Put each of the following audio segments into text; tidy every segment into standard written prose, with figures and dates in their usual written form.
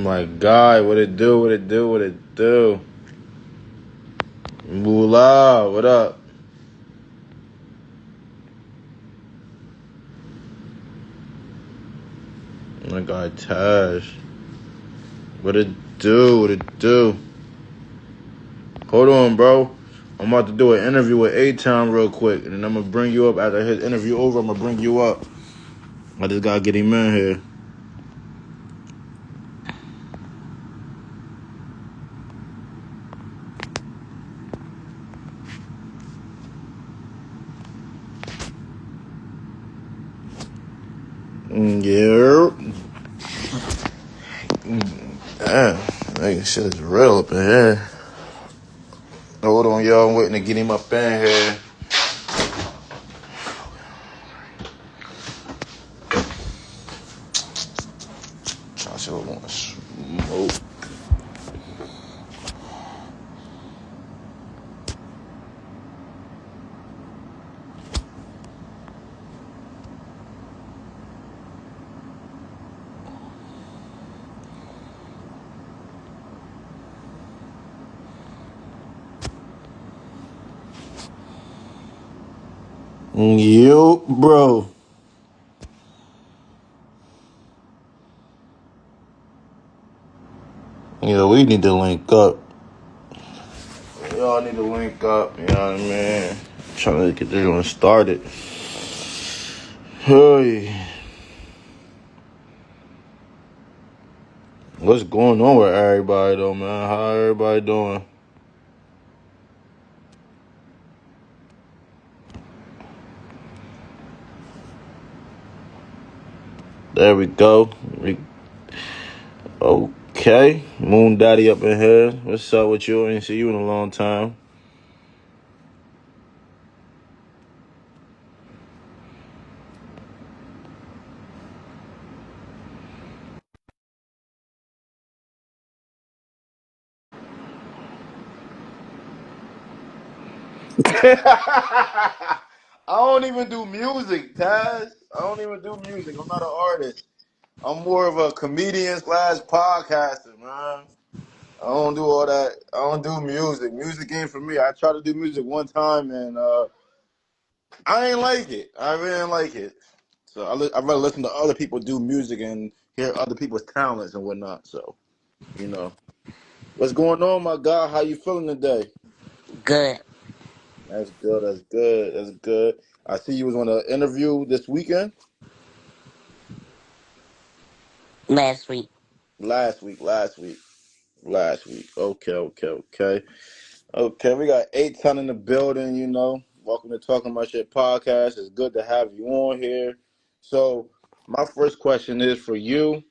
my God, what it do, what it do, what it do? Moolah, what up? My God, Taj. What it do, what it do? Hold on, bro. I'm about to do an interview with A-Town real quick, and then I'm going to bring you up. After his interview over, I'm going to bring you up. I just got to get him in here. Yeah. Damn, nigga, shit is real up in here. Hold on, y'all. I'm waiting to get him up in here. I sure want to smoke. Yo, bro. Yeah, we need to link up. Y'all need to link up, you know what I mean? Trying to get this one started. Hey. What's going on with everybody, though, man? How everybody doing? There we go. Okay. Moon Daddy up in here. What's up with you? I ain't see you in a long time. I don't even do music, Taz. I don't even do music. I'm not an artist. I'm more of a comedian / podcaster, man. I don't do all that. I don't do music. Music ain't for me. I tried to do music one time and I ain't like it. I really didn't like it. So I'd rather listen to other people do music and hear other people's talents and whatnot. So, you know. What's going on, my guy? How you feeling today? Good. That's good. That's good. That's good. I see you was on an interview this weekend. Last week. Last week. Okay. Okay, we got 8 ton in the building, you know. Welcome to Talking About Shit podcast. It's good to have you on here. So, my first question is for you.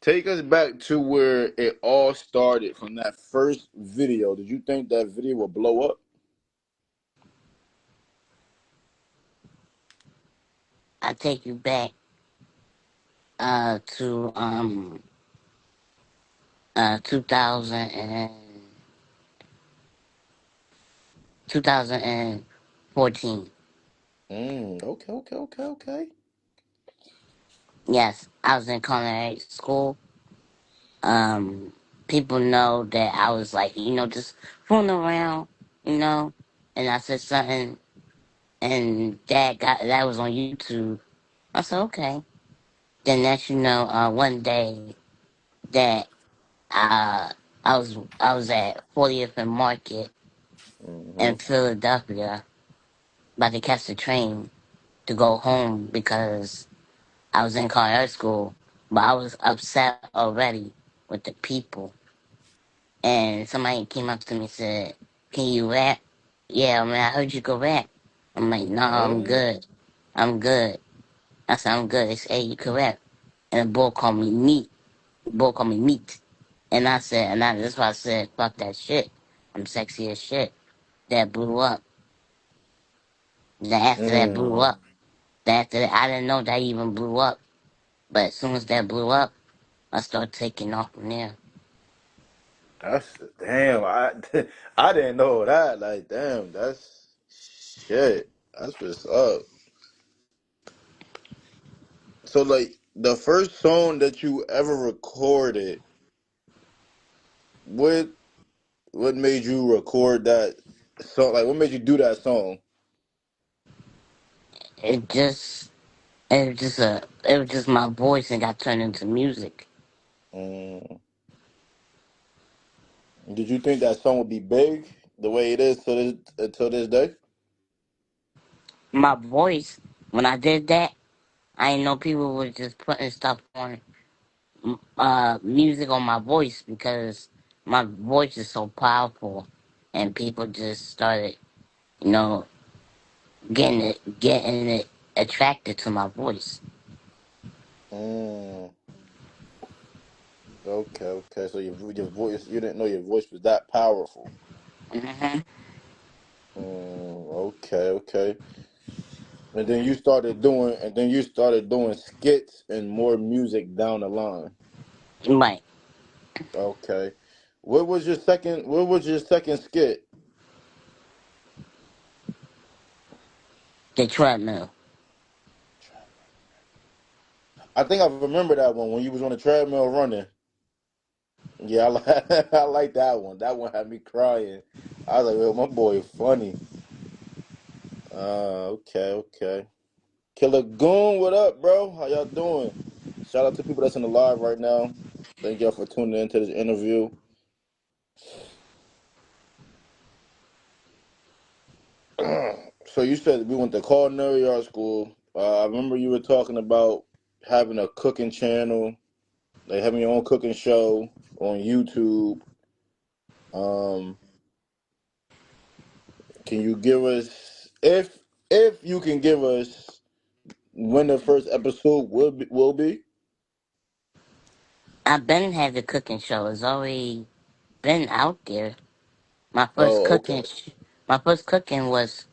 Take us back to where it all started from that first video. Did you think that video would blow up? I take you back to 2000 and 2014. Okay. Yes, I was in culinary school. Um, People know that I was like, just fooling around, you know. And I said something, and that was on YouTube. I said okay. Then next, one day that uh, I was at 40th and Market Mm-hmm. in Philadelphia, about to catch the train to go home because I was in culinary school, but I was upset already with the people. And somebody came up to me and said, "Can you rap?" "Yeah, man, I heard you could rap." I'm like, "No, I'm What? good. I'm good." I said, "I'm good." They said, "Hey, you could rap." And the boy called me meat. The boy called me meat. And I said, that's why I said, fuck that shit. I'm sexy as shit. That blew up. Then after that blew Mm. up, after that, I didn't know that even blew up. But as soon as that blew up, I started taking off from there. That's damn. I didn't know that. Like, damn, that's shit. That's what's up. So, like, the first song that you ever recorded, what what made you record that song? Like, what made you do that song? It just it was just my voice and got turned into music. Mm. Did you think that song would be big the way it is till this day? My voice, when I did that, I didn't know people were just putting stuff on music on my voice because my voice is so powerful, and people just started, you know, getting it attracted to my voice. Mm. Okay, okay. So your voice, you didn't know your voice was that powerful. Hmm. Okay, okay. And then you started doing skits and more music down the line. Right, Okay. What was your second skit? the treadmill. I think I remember that one when you was on the treadmill running. Yeah, I like I like that one. That one had me crying. I was like, "Yo, my boy funny." Okay, okay. Killer Goon, what up, bro? How y'all doing? Shout out to people that's in the live right now. Thank y'all for tuning into this interview. So you said we went to culinary art school. I remember you were talking about having a cooking channel, like having your own cooking show on YouTube. Um, can you give us if you can give us when the first episode will be? I've been had the cooking show. It's already been out there. My first Oh, cooking, okay, my first cooking was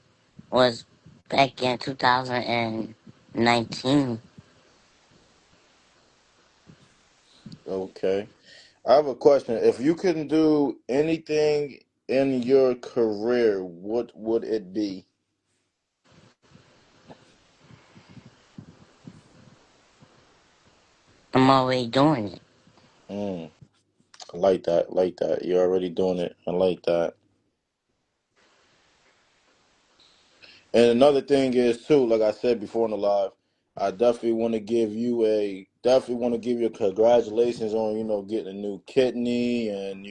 back in 2019. okay. I have a question. If you can do anything in your career, what would it be? I'm already doing it. Mm, I like that. Like that. You're already doing it. I like that. And another thing is too, like I said before in the live, I definitely want to give you congratulations on, getting a new kidney and,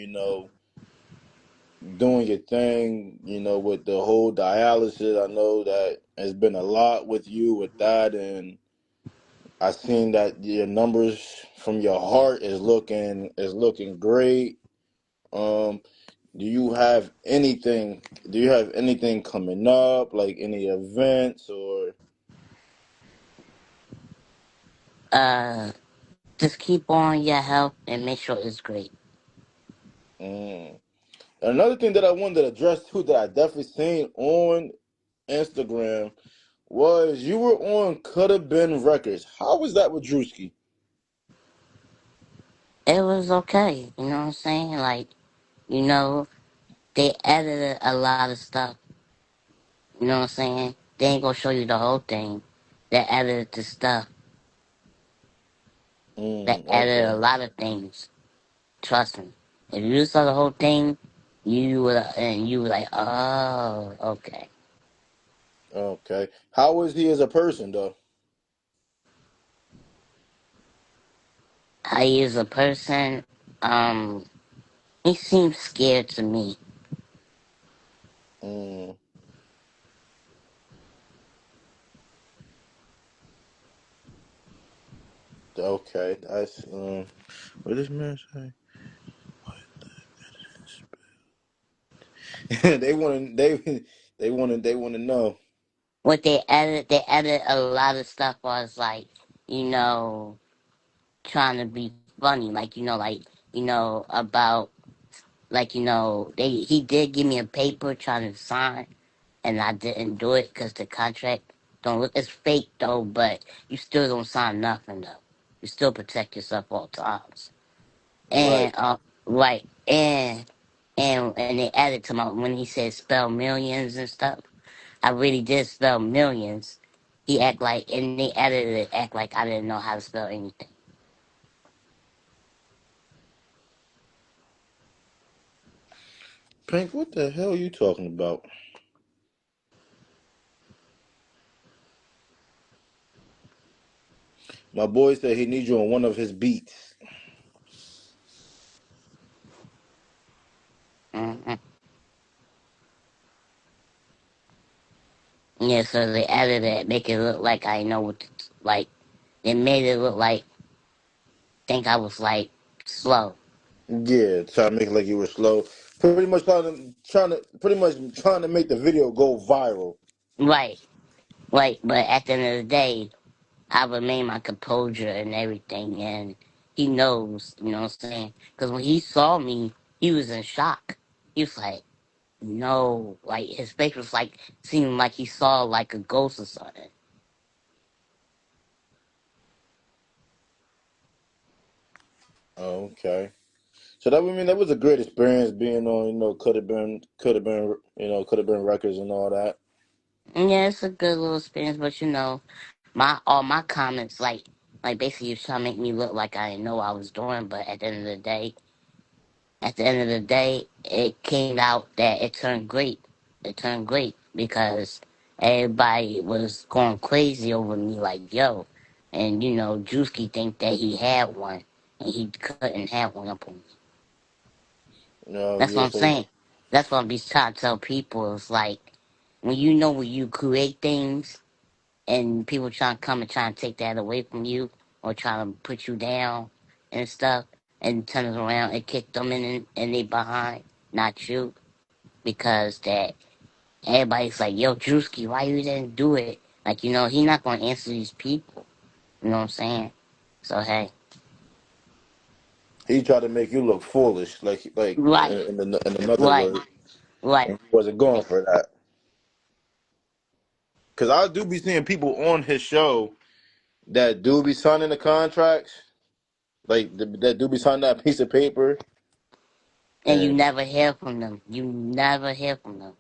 doing your thing, with the whole dialysis. I know that has been a lot with you with that, and I seen that your numbers from your heart is looking great. Um, do you have anything coming up, like any events or Uh, just keep on your health and make sure it's great. mm. Another thing that I wanted to address too that I definitely seen on Instagram was you were on Could Have Been Records. How was that with Drewski? It was okay. You know what I'm saying? Like, you know, they edited a lot of stuff. You know what I'm saying? They ain't gonna show you the whole thing. They edited the stuff. They edited a Okay. lot of things. Trust me. If you saw the whole thing, you were like, oh, okay. Okay. How is he as a person though? How he is a person, um, he seems scared to me. Mm, okay. That's what does man say? They want to know. What they edit a lot of stuff was like, you know, trying to be funny, like about he did give me a paper trying to sign, and I didn't do it because the contract don't look it's fake though, but you still don't sign nothing though. You still protect yourself all times. Right. And right, and they added to my when he said spell millions and stuff. I really did spell millions. He act like and they edited it act like I didn't know how to spell anything. Pink, what the hell are you talking about? My boy said he needs you on one of his beats. Hmm. Yeah, so they added it, make it look like I know what, like, it made it look like, think I was, like, slow. Yeah, trying to make it like you were slow. Pretty much trying to make the video go viral. Right, right, but at the end of the day, I remain my composure and everything, and he knows, you know what I'm saying? Because when he saw me, he was in shock. He was like, no, like, his face was like, seemed like he saw, like, a ghost or something. Oh, okay. So that would mean that was a great experience being on, could have been records and all that. And yeah, it's a good little experience, but you know, all my comments, like basically he was trying to make me look like I didn't know what I was doing, but at the end of the day, it came out that it turned great. It turned great because everybody was going crazy over me, like yo, and you know, Drewski think that he had one, and he couldn't have one up on me. That's what Yeah. I'm saying. That's what I'm be trying to tell people. It's like when you create things and people trying to come and try and take that away from you or try to put you down and stuff and turn it around and kick them in they behind, not you, because that everybody's like, yo, Drewski, why you didn't do it? Like, you know, he not gonna answer these people. You know what I'm saying? So hey, He tried to make you look foolish, like right, in another right, word, right. and he wasn't going for that. Cause I do be seeing people on his show that do be signing the contracts, that do be signing that piece of paper, And you and, never hear from them. You never hear from them.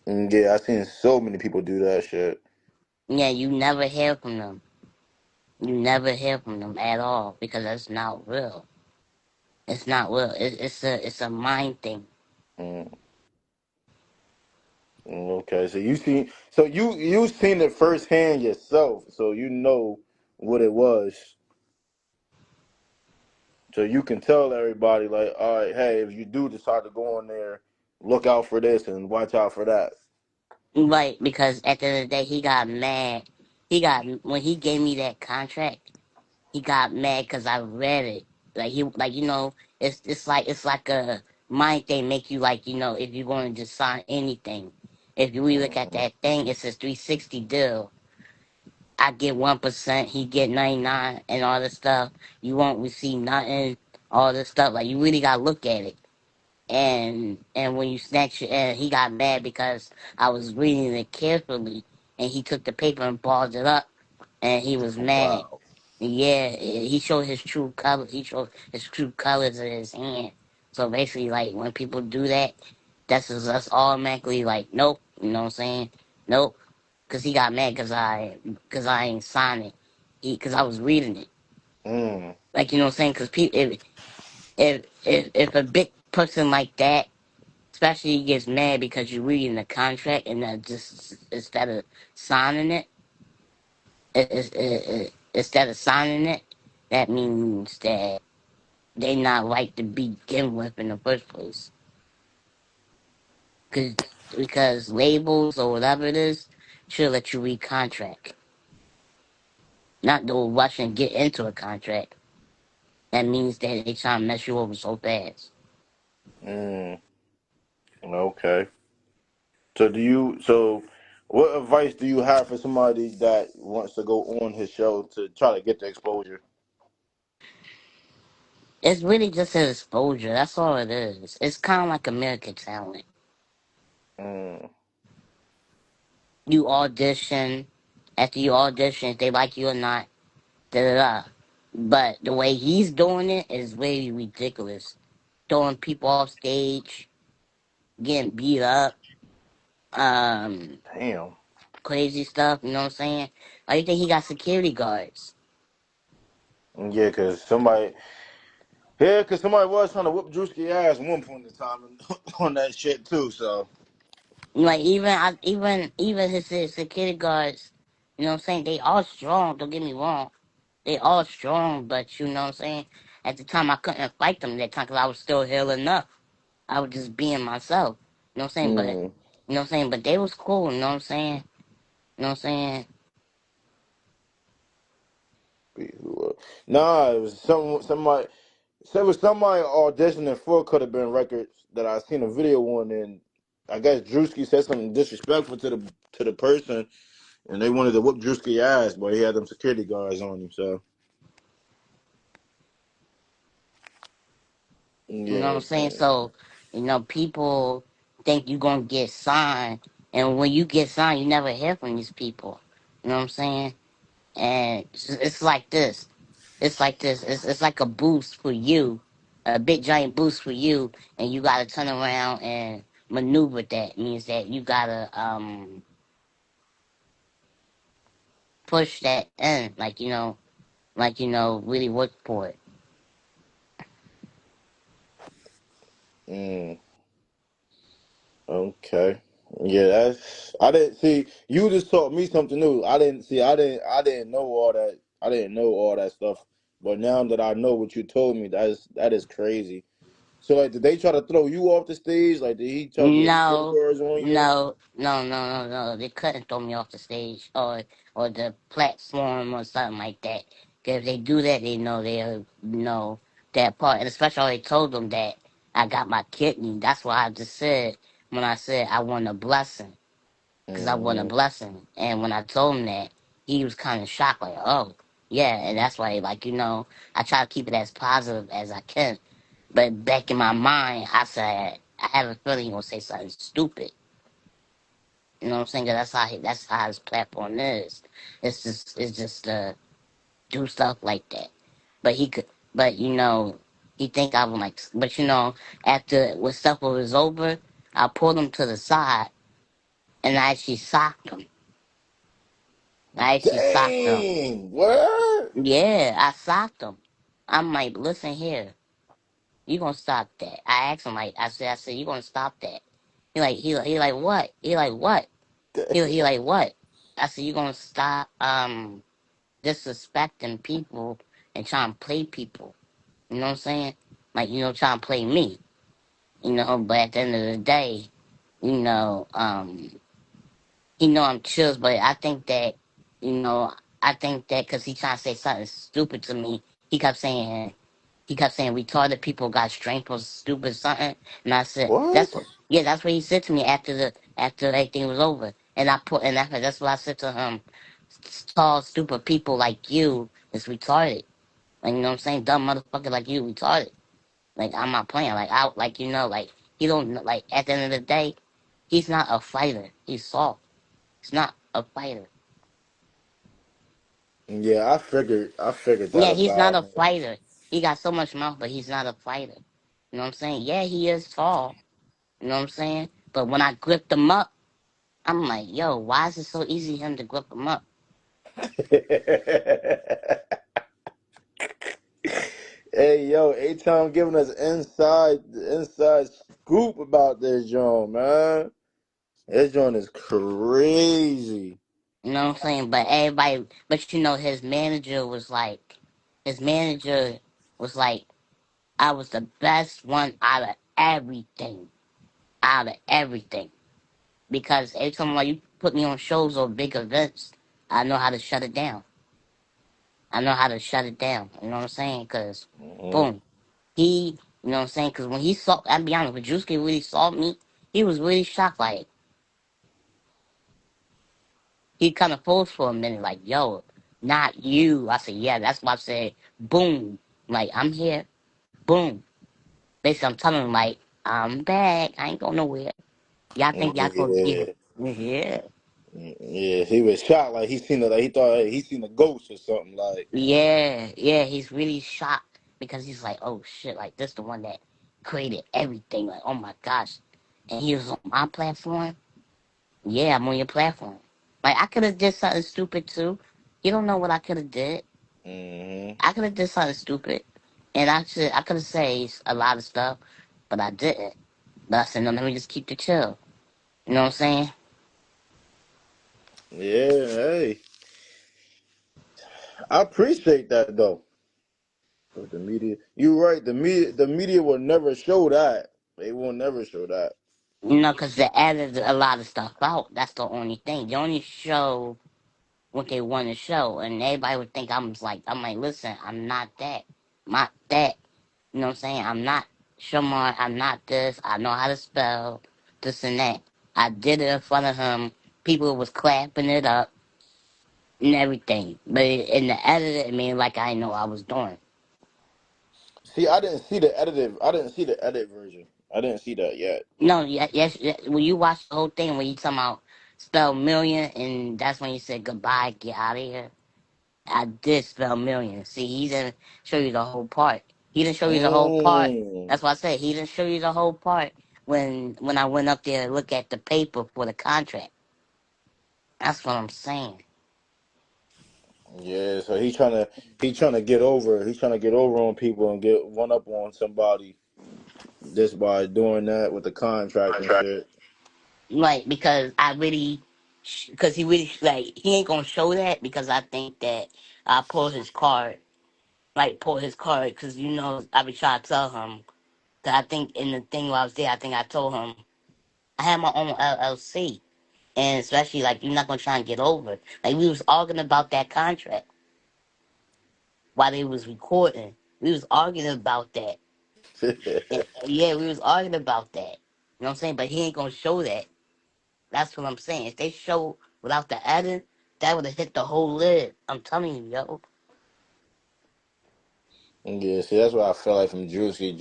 and yeah, I seen so many people do that shit. Yeah, you never hear from them. You never hear from them at all because that's not real. It's not real. It's a mind thing. Mm, okay, so you seen it firsthand yourself, so you know what it was. So you can tell everybody, like, all right, hey, if you do decide to go on there, look out for this and watch out for that. Right, because at the end of the day, he got mad. He got when he gave me that contract. He got mad because I read it. Like you know, it's like a mind thing. Make you like you know if you're going to just sign anything. If you look at Mhm. that thing, it says 360 deal. I get 1%, he get 99, and all this stuff. You won't receive nothing. All this stuff. Like you really gotta look at it. And when you snatch it, and he got mad because I was reading it carefully, and he took the paper and balled it up, and he was mad. Wow. Yeah, he showed his true colors. He showed his true colors in his hand. So basically, like when people do that, that's just us automatically like, nope. You know what I'm saying? Nope. Cause he got mad cause I ain't signed it. Cause I was reading it. Mm. Like you know what I'm saying? Cause people, if a big person like that especially he gets mad because you're reading the contract and then just instead of signing instead of signing it, that means that they not right to begin with in the first place. Cause, because labels or whatever it is should let you read contract, not go rush and get into a contract. That means that they trying to mess you over so fast. Mm. Okay. So what advice do you have for somebody that wants to go on his show to try to get the exposure? It's really just an exposure. That's all it is. It's kind of like American Talent. Mm. You audition. After you audition, if they like you or not, da da da. But the way he's doing it is really ridiculous. Throwing people off stage, getting beat up, um, Damn. crazy stuff. You know what I'm saying? Why you think he got security guards? Yeah, because somebody Yeah, cause somebody was trying to whoop Drewski ass one point in time on that shit too. So Like even his security guards, you know what I'm saying? They all strong. Don't get me wrong. They all strong, but you know what I'm saying. At the time, I couldn't fight them that time because I was still healing up. I was just being myself. You know what I'm saying? But mm, you know what I'm saying. But they was cool. You know what I'm saying? You know what I'm saying? nah, it was somebody. So it was somebody auditioning for Could Have Been Records that I seen a video on, and I guess Drewski said something disrespectful to the person, and they wanted to whoop Drewski ass, but he had them security guards on him. So You know what yeah, I'm saying? So people think you gonna get signed, and when you get signed, you never hear from these people. You know what I'm saying? And it's like this. It's like this. It's like a boost for you, a big giant boost for you, and you gotta turn around and maneuver that. Means that you gotta push that in, really work for it. mm, okay. Yeah, that's I didn't see. You just taught me something new. I didn't see. I didn't know all that. I didn't know all that stuff. But now that I know what you told me, that is crazy. So like, did they try to throw you off the stage? Like, did he try to get the security No, guards on you? no. They couldn't throw me off the stage or the platform or something like that. 'Cause if they do that, they know they'll know that part. And especially they told them that I got my kidney. That's why I just said when I said I want a blessing, because I want a Hmm. blessing. And when I told him that, he was kind of shocked, like, oh, yeah. And that's why, I try to keep it as positive as I can. But back in my mind, I said, I have a feeling he's gonna say something stupid. You know what I'm saying? 'Cause that's how his platform is. It's just do stuff like that. But he could, but he think I was like, but after when stuff was over, I pulled him to the side and I actually socked him. I actually socked him. Dang, what? Yeah, I socked him. I'm like, listen here, you gonna stop that? I asked him like, I said, you gonna stop that? He like what? He like what? He like what? I said, you gonna stop disrespecting people and trying to play people. You know what I'm saying? Like, trying to play me. But at the end of the day, you know, um, I'm chill, but you know, I think that because he trying to say something stupid to me, he kept saying retarded people got strength or stupid something, and I said What? that's what he said to me after everything was over, and that's what I said to him. Tall stupid people like you is retarded. Like, you know what I'm saying? Dumb motherfucker like you retarded. Like, I'm not playing. Like, he don't like at the end of the day, he's not a fighter. He's soft. He's not a fighter. Yeah, I figured that Yeah, he's not about a him. fighter. He got so much mouth, but he's not a fighter. You know what I'm saying? Yeah, he is tall. You know what I'm saying? But when I gripped him up, I'm like, yo, why is it so easy for him to grip him up? Hey yo, A-Town giving us inside scoop about this joint, man. This joint is crazy. You know what I'm saying? But his manager was like, I was the best one out of everything. Out of everything. Because every time like, you put me on shows or big events, I know how to shut it down. I know how to shut it down. You know what I'm saying? Because, Hmm. boom. You know what I'm saying? Because when he saw, I'll be honest, when Drewski really saw me, he was really shocked. Like, he kind of froze for a minute, like, yo, not you. I said, yeah, that's why I said, boom. Like, I'm here. Boom. Basically, I'm telling him, like, I'm back. I ain't going nowhere. Y'all think y'all could get, Yeah. yeah. Yeah, he was shocked like he seen it like he thought he seen a ghost or something like. Yeah, he's really shocked because he's like, oh shit, like this the one that created everything. Like, oh my gosh. And he was on my platform. Yeah, I'm on your platform. Like I could have did something stupid too. You don't know what I could have did. Hmm. I could have did something stupid. And I could have said a lot of stuff, but I didn't. But I said, no, let me just keep the chill. You know what I'm saying? Yeah, hey, I appreciate that though. But the media, you're right. The media will never show that. They will never show that. You know, because they added a lot of stuff out. That's the only thing. They only show what they want to show, and everybody would think I'm like, listen, I'm not that, not that. You know what I'm saying? I'm not Shamar. I'm not this. I know how to spell this and that. I did it in front of him. People was clapping it up and everything. But in the edit, it made like I know I was doing. See, I didn't see the edited. I didn't see the edit version. I didn't see that yet. No, when you watch the whole thing, when you talking about spell million, and that's when you said goodbye, get out of here. I did spell million. See, he didn't show you the whole part. He didn't show you the whole part. Mm. That's why I said he didn't show you the whole part when I went up there to look at the paper for the contract. That's what I'm saying. Yeah, so he trying to get over. He's trying to get over on people and get one up on somebody just by doing that with the contract and shit. Like because I really, because he really like he ain't gonna show that because I think that I pull his card, like pull his card because you know I be trying to tell him. Cause I think in the thing while I was there, I think I told him I had my own LLC. And especially like you're not gonna try and get over it. Like we was arguing about that contract while they was recording. We was arguing about that. Yeah, we was arguing about that. You know what I'm saying? But he ain't gonna show that. That's what I'm saying. If they show without the editing, that would have hit the whole lid. I'm telling you, yo. Yeah, see, that's what I feel like from Drewski.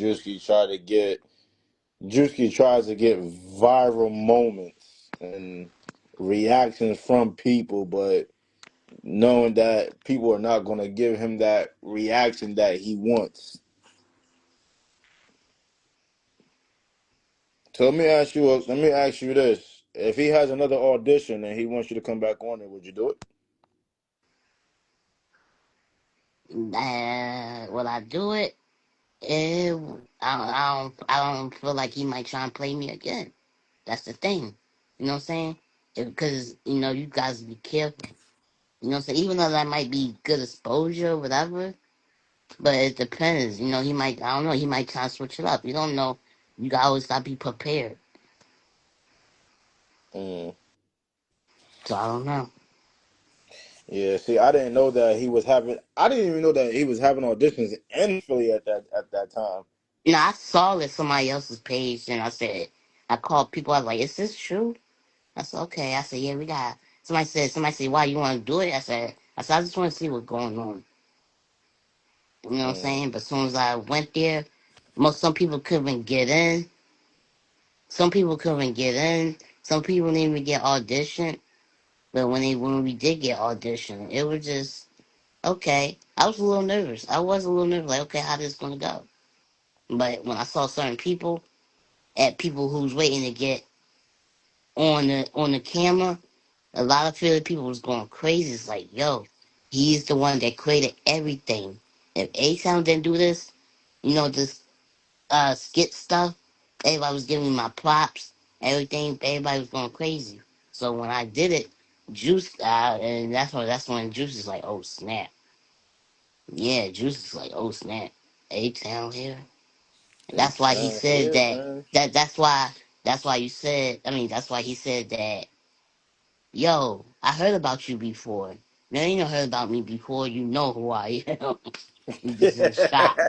Drewski tries to get viral moments and reactions from people, but knowing that people are not going to give him that reaction that he wants. So let me ask you this: if he has another audition and he wants you to come back on it, would you do it? Will I do it? Eh, I don't feel like he might try and play me again. That's the thing. You know what I'm saying? Because, you know, you guys be careful. You know what I'm saying? Even though that might be good exposure or whatever, but it depends. You know, he might, I don't know, he might try to switch it up. You don't know. You always got to be prepared. Mm. So I don't know. Yeah, see, I didn't know that he was having. I didn't even know that he was having auditions in Philly at that time. You know, I saw it somebody else's page and I called people. I was like, is this true? I said, okay. I said, yeah, we got. Somebody said, why you want to do it? I just want to see what's going on. You know what I'm Mm. saying? But as soon as I went there, some people couldn't get in. Some people couldn't get in. Some people didn't even get auditioned. But when we did get auditioned, it was just okay. I was a little nervous. I was a little nervous, like okay, how this gonna go? But when I saw certain people at people who's waiting to get on the camera, a lot of Philly people was going crazy. It's like, yo, he's the one that created everything. If A Town didn't do this, you know, this skit stuff, everybody was giving me my props, everything. Everybody was going crazy. So when I did it, Juice, and that's when Juice is like, oh snap, yeah, Juice is like, oh snap, A Town here. That's why he H-Town said here, that. man. That's why you said. I mean, that's why he said that. Yo, I heard about you before. Now you know heard about me before. You know who I am. You just in shock.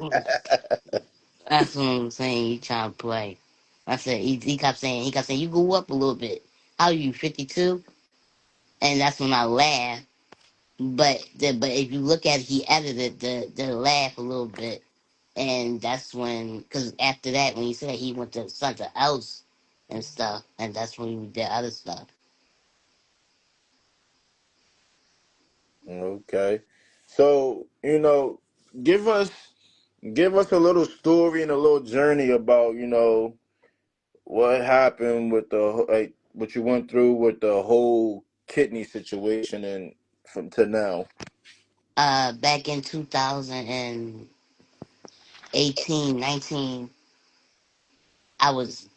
That's what I'm saying. He trying to play. I said he kept saying you grew up a little bit. How are you 52? And that's when I laughed. But if you look at it, he edited the laugh a little bit, and that's when because after that when he said he went to something else and stuff, and that's when we did other stuff. Okay, so give us give us a little story and a little journey about what happened with what you went through with the whole kidney situation and from to now. Back in 2000 and 18, 19, I was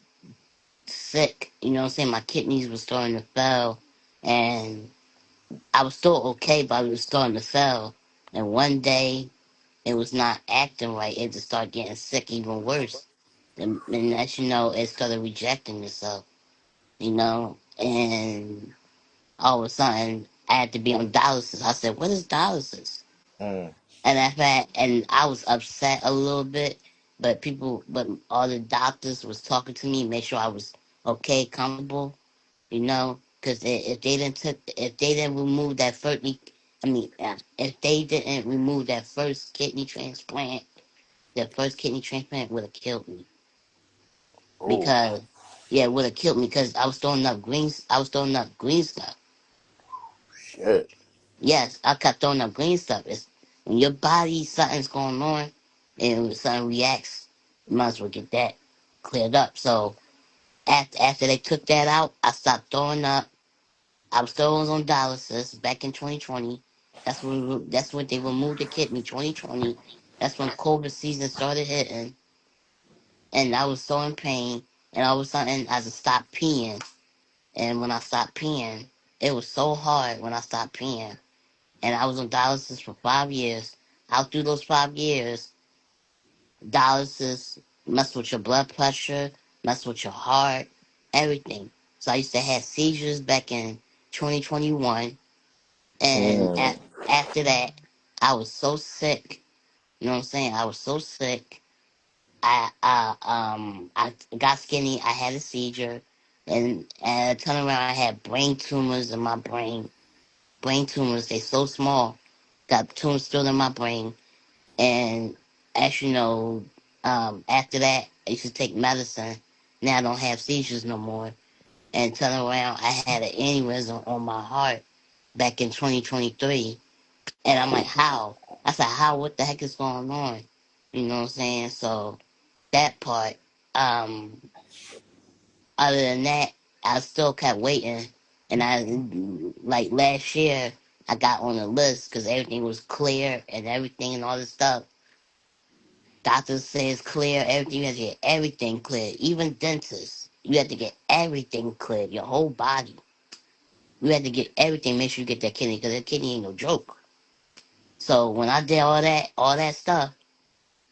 sick. You know what I'm saying? My kidneys were starting to fail. And I was still okay, but I was starting to fail. And one day, it was not acting right. It just started getting sick even worse. And as you know, it started rejecting itself, you know? And all of a sudden, I had to be on dialysis. I said, what is dialysis? Mm. And I was upset a little bit, but all the doctors was talking to me, make sure I was okay, comfortable, you know, because if they didn't remove that if they didn't remove that first kidney transplant would have killed me Oh because yeah, it would have killed me because I was throwing up green stuff. shit. Yes, I kept throwing up green stuff. It's when your body something's going on and when something reacts, you might as well get that cleared up. So after they took that out, I stopped throwing up. I was still on dialysis back in 2020. That's when they removed the kidney 2020. That's when COVID season started hitting, and I was so in pain. And all of a sudden, I just stopped peeing. And when I stopped peeing, it was so hard when I stopped peeing. And I was on dialysis for 5 years. Out through those 5 years, dialysis mess with your blood pressure, mess with your heart, everything. So I used to have seizures back in 2021, and Mm. after that, I was so sick. You know what I'm saying? I was so sick. I got skinny. I had a seizure, and I turned around. I had brain tumors in my brain. Brain tumors. They so small. Got tumors still in my brain. And as you know, after that, I used to take medicine. Now I don't have seizures no more. And turn around, I had an aneurysm on my heart back in 2023. And I'm like, how? I said, how? What the heck is going on? You know what I'm saying? So that part. Um, Other than that, I still kept waiting. And like last year, I got on the list because everything was clear and everything and all this stuff. Doctor says clear everything. You have to get everything cleared. Even dentists, you have to get everything cleared. Your whole body. You have to get everything. Make sure you get that kidney because that kidney ain't no joke. So when I did all that stuff,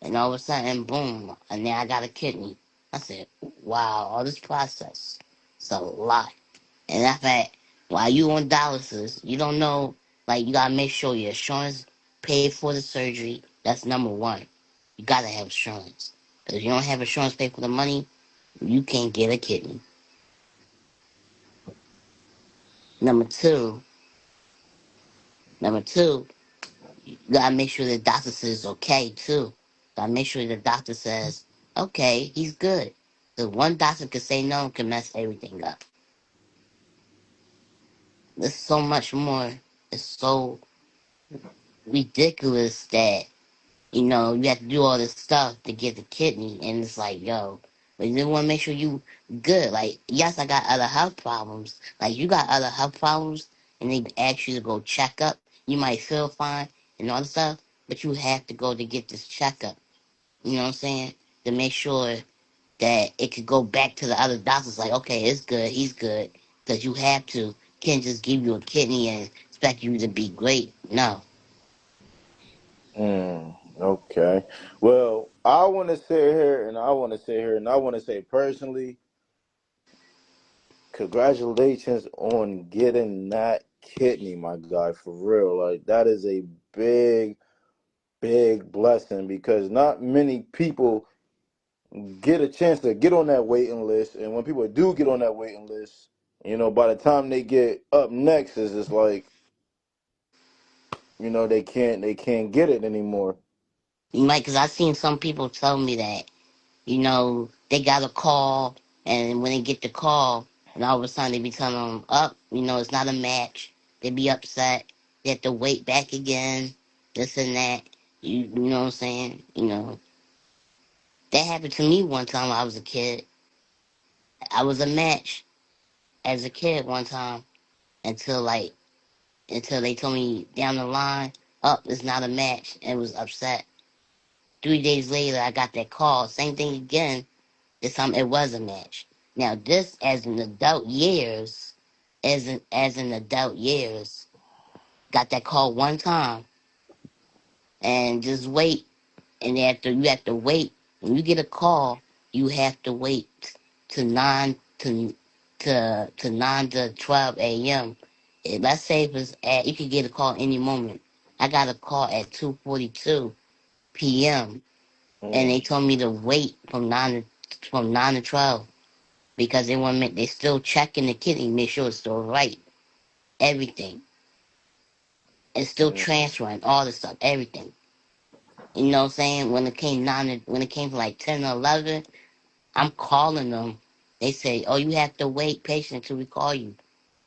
and all of a sudden, boom, and now I got a kidney. I said, wow, all this process. It's a lot. And in fact, while you on dialysis, you don't know, like, you gotta make sure your insurance paid for the surgery. That's number one. You gotta have insurance. Because if you don't have insurance pay for the money, you can't get a kidney. Number two, number two, you gotta make sure the doctor says okay too. Gotta make sure the doctor says, okay, he's good. Because one doctor could say no and can mess everything up. There's so much more. It's so ridiculous that you have to do all this stuff to get the kidney, and it's like, yo, but you want to make sure you good. Like, yes, I got other health problems. Like, you got other health problems, and they ask you to go check up. You might feel fine and all this stuff, but you have to go to get this checkup. You know what I'm saying? To make sure that it could go back to the other doctors. Like, okay, it's good, he's good, because you have to. Can't just give you a kidney and expect you to be great. No. Mm. Okay. Well, I want to say here, and I want to say here, and I want to say personally, congratulations on getting that kidney, my guy. For real, like that is a big, big blessing because not many people get a chance to get on that waiting list, and when people do get on that waiting list, by the time they get up next, is just like they can't get it anymore. You might, because I've seen some people tell me that, they got a call, and when they get the call, and all of a sudden they be telling them, up, it's not a match. They be upset. They have to wait back again, this and that. You know what I'm saying? That happened to me one time when I was a kid. I was a match as a kid one time until they told me down the line, up, it's not a match, and was upset. 3 days later, I got that call. Same thing again. This time it was a match. Now this, as an adult years, as an adult years, got that call one time and just wait. And after you have to wait, when you get a call, you have to wait to 9 to 12 a.m. Let's say if it's at, you could get a call any moment. I got a call at 2:42 p.m. and Mm, they told me to wait from 9 to 12 because they still checking the kidney, make sure it's still right, everything, and still mm, transferring all the stuff, everything. You know what I'm saying? When it came to like 10 or 11, I'm calling them. They say, "Oh, you have to wait patient till we call you."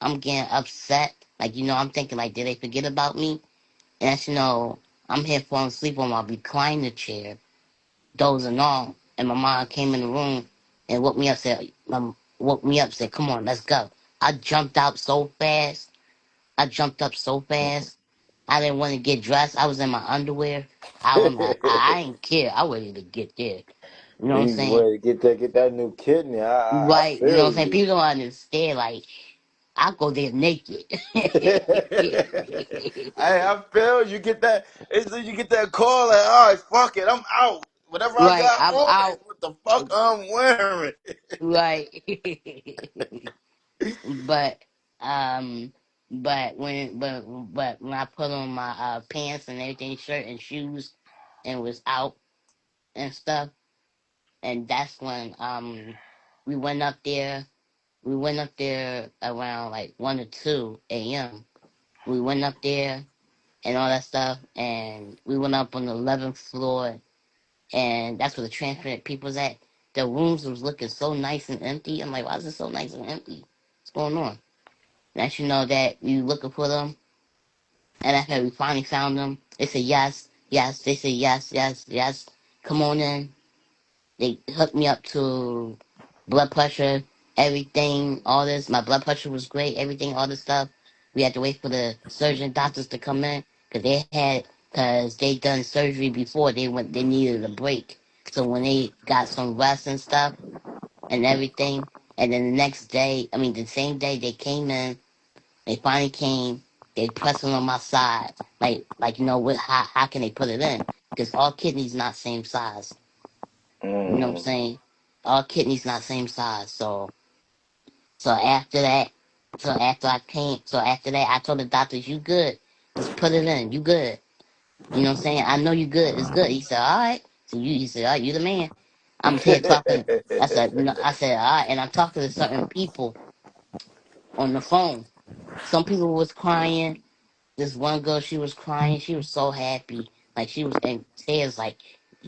I'm getting upset. Like, I'm thinking like, did they forget about me? And that's, I'm here falling asleep on my recliner chair, dozing off. And my mom came in the room and woke me up, said, "Come on, let's go." I jumped out so fast. I jumped up so fast. I didn't want to get dressed. I was in my underwear. I mm. didn't care. I wanted to get there. You know what I'm Easy saying? way to get that new kidney. I Right. You know what I'm feel saying? you. People don't understand. Like, I go there naked. Hey, I feel you get that. It's you get that call like, all right, fuck it, I'm out. Whatever I Right. got I'm on is out. what the fuck I'm wearing. Right. but um but when I put on my pants and everything, shirt and shoes, and was out and stuff, and that's when we went up there. We went up there around like 1 or 2 a.m. We went up there and all that stuff, and we went up on the 11th floor, and that's where the transplant people's at. The rooms was looking so nice and empty. I'm like, why is it so nice and empty? What's going on? Let you know that you looking for them, and after we finally found them, they said yes, yes. They said yes, yes, yes. Come on in. They hooked me up to blood pressure, everything, all this. My blood pressure was great, everything, all this stuff. We had to wait for the surgeon doctors to come in because they done surgery before. They needed a break. So when they got some rest and stuff and everything, and then the next day, I mean the same day they came in, they finally came. They pressed it on my side, like how can they put it in? Because all kidneys not same size. You know what I'm Mm. saying? All kidneys not same size. So after that, so after that, I told the doctors, "You good? Just put it in. You good? You know what I'm saying? I know you good. It's good." He said, "All right." He said, "All right, you the man." I'm here talking. I said, "No." I said, "All right," and I'm talking to certain people on the phone. Some people was crying. This one girl, she was crying. She was so happy. Like, she was in tears, like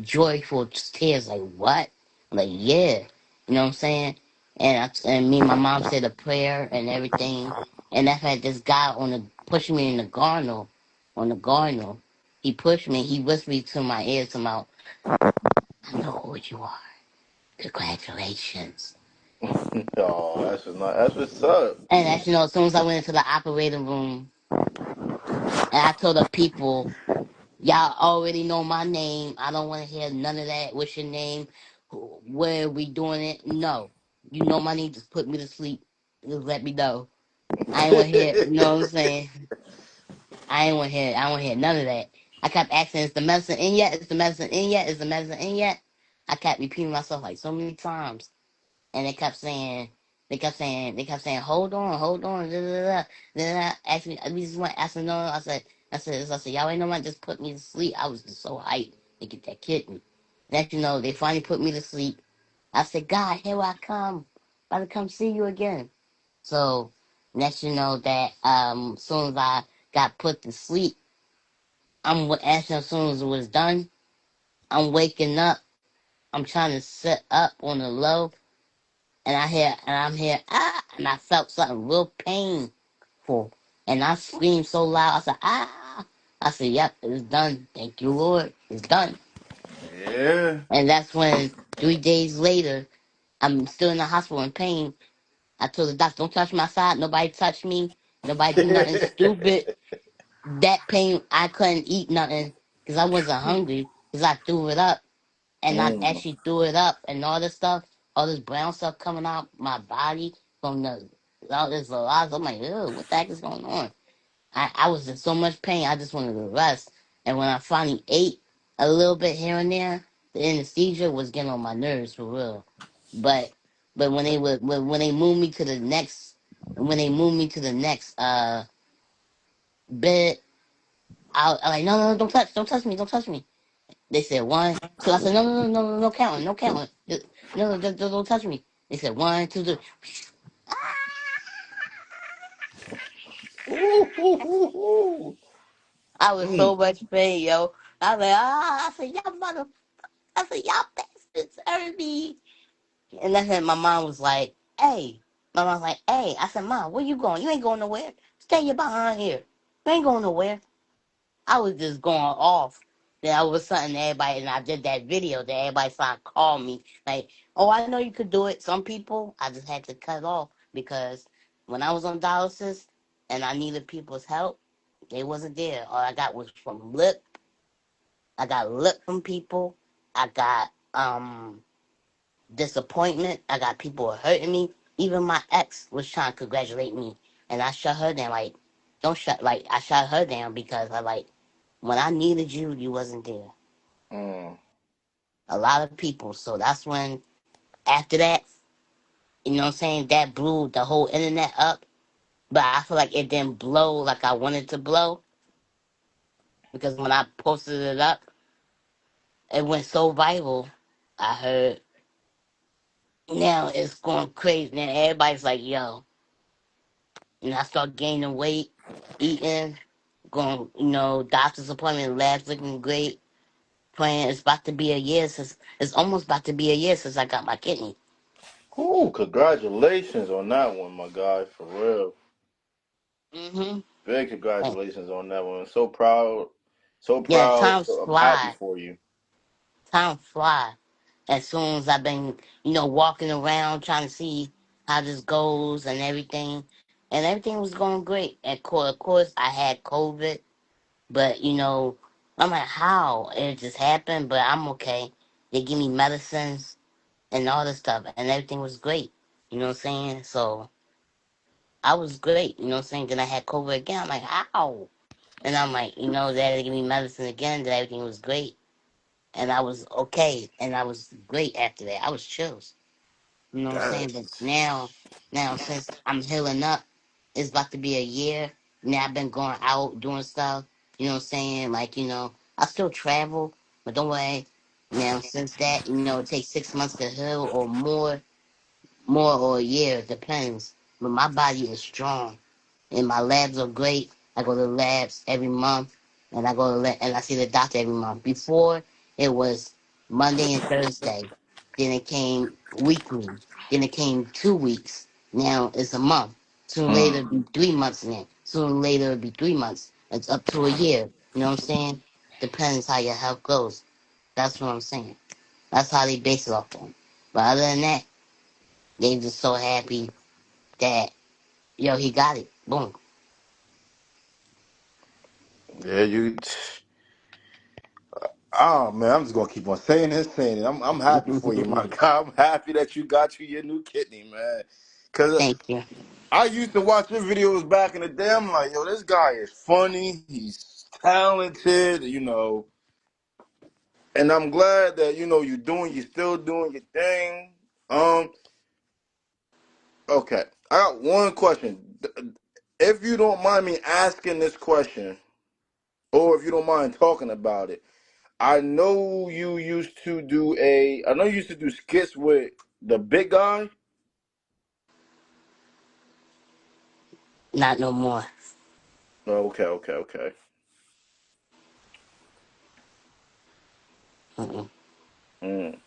joyful tears. Like, what? I'm like, yeah. You know what I'm saying? And me and my mom said a prayer and everything. And I had this guy pushing me in the garden, on the garden. He pushed me. He whispered to my ear, to my, "I know who you are. Congratulations." Oh, that's what's up. And as you know, as soon as I went into the operating room, and I told the people, "Y'all already know my name. I don't want to hear none of that. What's your name? Where are we doing it?" No. You know my name. Just put me to sleep. Just let me know. I ain't want to hear, you know what I'm saying? I don't want to hear none of that. I kept asking, "Is the medicine in yet? Is the medicine in yet? Is the medicine in yet?" I kept repeating myself like so many times. And they kept saying, hold on, da, da, da, da, da. Ask me, we just went asking no. I said, "Y'all ain't no one just put me to sleep." I was just so hyped to get that kitten. That they finally put me to sleep. I said, "God, here I come, about to come see you again." So let you know that as soon as I got put to sleep, as soon as it was done, I'm waking up. I'm trying to sit up on the low, I'm here, and I felt something real painful, and I screamed so loud. I said, "Ah!" I said, "Yep, it's done. Thank you, Lord, it's done." Yeah. And that's when 3 days later, I'm still in the hospital in pain. I told the doctor, "Don't touch my side. Nobody touch me. Nobody do nothing stupid." That pain, I couldn't eat nothing because I wasn't hungry. because I threw it up, and I Mm. actually threw it up, and all this stuff, all this brown stuff coming out my body from all this lot. I'm like, ew, what the heck is going on? I was in so much pain. I just wanted to rest. And when I finally ate a little bit here and there, the anesthesia was getting on my nerves for real. But when they would when they moved me to the next bed, I like no, don't touch me, don't touch me. They said one, two. I said no counting, no counting. No, don't touch me. They said one, two, three. Ooh, ooh, ooh, ooh. I was Mm. so much pain, yo. I was like, I said, I said, y'all bastards hurt me. And then my mom was like, hey. My mom was like, hey. I said, Mom, where you going? You ain't going nowhere. Stay your behind here. You ain't going nowhere. I was just going off. Then all of a sudden, everybody, and I did that video that everybody started to call me. Like, oh, I know you could do it. Some people, I just had to cut off because when I was on dialysis and I needed people's help, they wasn't there. All I got was from lip. I got lip from people. I got disappointment. I got people hurting me. Even my ex was trying to congratulate me, and I shut her down. Like, don't shut. Like, I shut her down because I like when I needed you, you wasn't there. Mm. A lot of people. So that's when after that, you know what I'm saying, that blew the whole internet up. But I feel like it didn't blow like I wanted to blow because when I posted it up, it went so viral. I heard now it's going crazy. Now everybody's like, yo, and I start gaining weight, eating, going, doctor's appointment, labs looking great. Praying it's about to be a year since it's almost about to be a year since I got my kidney. Ooh, congratulations on that one, my guy, for real. Hmm. Big And congratulations on that one. So proud. So yeah, proud. I'm happy for you. time fly. As soon as I've been, walking around trying to see how this goes and everything was going great. Of course, I had COVID, but I'm like, how it just happened? But I'm okay. They give me medicines and all this stuff, and everything was great. You know what I'm saying? So I was great. You know what I'm saying? Then I had COVID again. I'm like, how? And I'm like, they had to give me medicine again. That everything was great, and I was okay, and I was great after that. I was chills. You know what I'm saying? But That's now since I'm healing up, it's about to be a year. Now I've been going out doing stuff. You know what I'm saying? Like I still travel, but don't worry. Now since that, it takes 6 months to heal or more or a year, depends. But my body is strong, and my labs are great. I go to the labs every month, and and I see the doctor every month. Before it was Monday and Thursday, then it came weekly, then it came 2 weeks. Now it's a month. Sooner or later, mm. it'll be 3 months now. Sooner or later, it'll be 3 months. It's up to a year. You know what I'm saying? Depends how your health goes. That's what I'm saying. That's how they base it off on. But other than that, they just so happy that he got it. Boom. Yeah, you. Oh man, I'm just gonna keep on saying this, saying it. I'm happy for you, my guy. I'm happy that you got your new kidney, man. Cause Thank you. I used to watch your videos back in the day. I'm like, yo, this guy is funny. He's talented, and I'm glad that you're still doing your thing. Um, okay, I got one question. If you don't mind me asking this question, or if you don't mind talking about it, I know you used to do skits with the big guy. Not no more. Oh, okay, okay, okay. Mm-mm. Mm.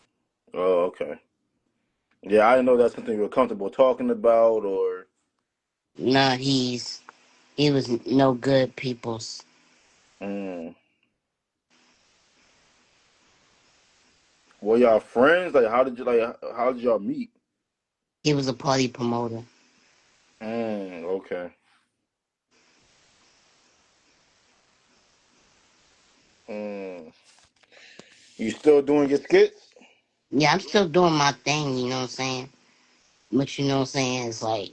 Oh, okay. Yeah, I didn't know that's something you were comfortable talking about, or. No, he was no good people's. Mm. Were y'all friends? Like, how did y'all meet? He was a party promoter. Okay. Mm. You still doing your skits? Yeah, I'm still doing my thing, you know what I'm saying? But you know what I'm saying? It's like,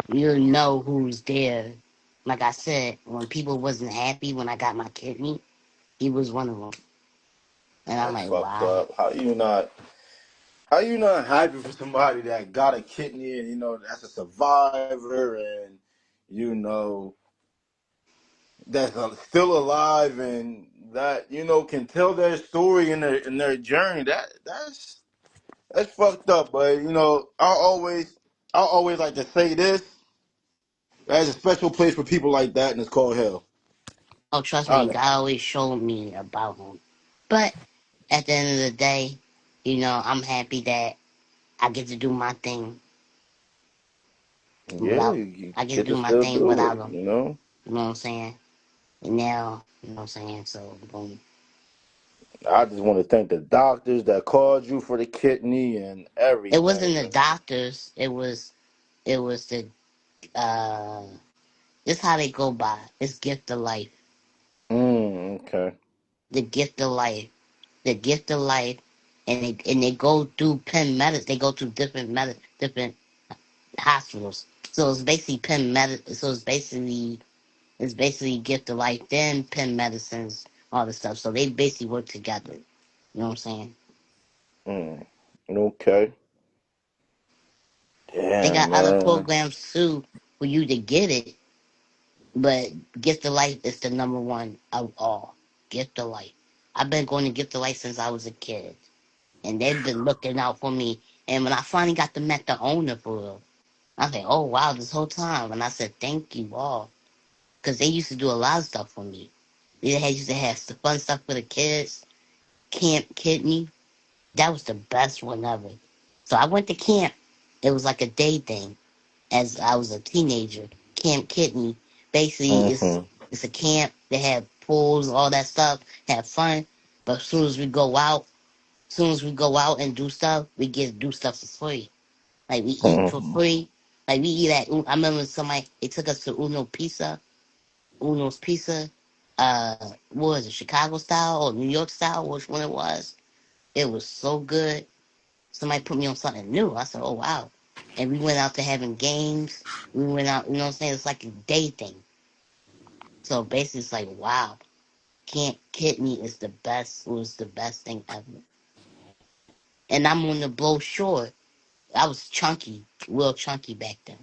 you know who's there. Like I said, when people wasn't happy when I got my kidney, he was one of them. And I'm That's like, fucked wow. up. How you not happy for somebody that got a kidney and that's a survivor and you know that's still alive and that can tell their story in their journey. That's fucked up. But I always like to say this. There's a special place for people like that, and it's called hell. Oh, trust me, Honest. God always showed me about him. But at the end of the day, I'm happy that I get to do my thing Yeah, without, you I get to get do to my still thing do without it. him. You know. You know what I'm saying? And now, you know what I'm saying? So, boom. I just want to thank the doctors that called you for the kidney and It everything, wasn't the man. doctors. It was uh, this how they go by. It's gift of life. Okay. The gift of life. The gift of life. And they go through Penn Medicine. They go through different hospitals. So it's basically Penn Medicine. So it's basically gift of life. Then Penn Medicines, all the stuff. So they basically work together. You know what I'm saying? Mm. Okay. They Damn, got other man. programs too for you to get it, but Gift of Life is the number one of all. Gift of Life. I've been going to Gift of Life since I was a kid, and they've been looking out for me. And when I finally got to meet the owner for real, I said, "Oh wow!" This whole time, and I said, "Thank you all," because they used to do a lot of stuff for me. Used to have the fun stuff for the kids. Camp Kidney, that was the best one ever. So I went to camp. It was like a day thing as I was a teenager. Camp Kidney. Basically, it's Mm-hmm. it's a camp. They have pools, all that stuff, have fun. But as soon as we go out and do stuff, we get to do stuff for free. Like we eat for Mm-hmm. free. Like we eat at. I remember somebody they took us to Uno's Pizza. What was it, Chicago style or New York style? Which one it was? It was so good. Somebody put me on something new. I said, oh, wow. And we went out to having games. We went out, you know what I'm saying? It's like a day thing. So basically, it's like, wow. Camp Kidney was the best thing ever. And I'm on the blow short. I was chunky, real chunky back then.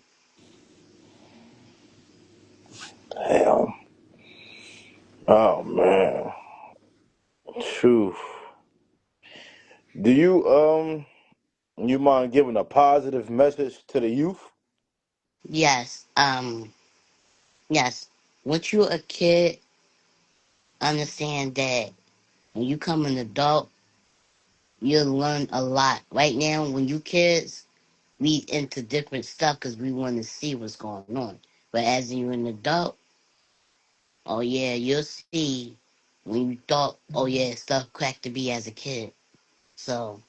Damn. Oh man. True. Do you mind giving a positive message to the youth? Yes, yes. Once you're a kid, understand that when you come an adult, you'll learn a lot. Right now, when you kids, we into different stuff because we want to see what's going on. But as you're an adult, oh yeah, you'll see when you thought, oh yeah, stuff cracked to be as a kid. So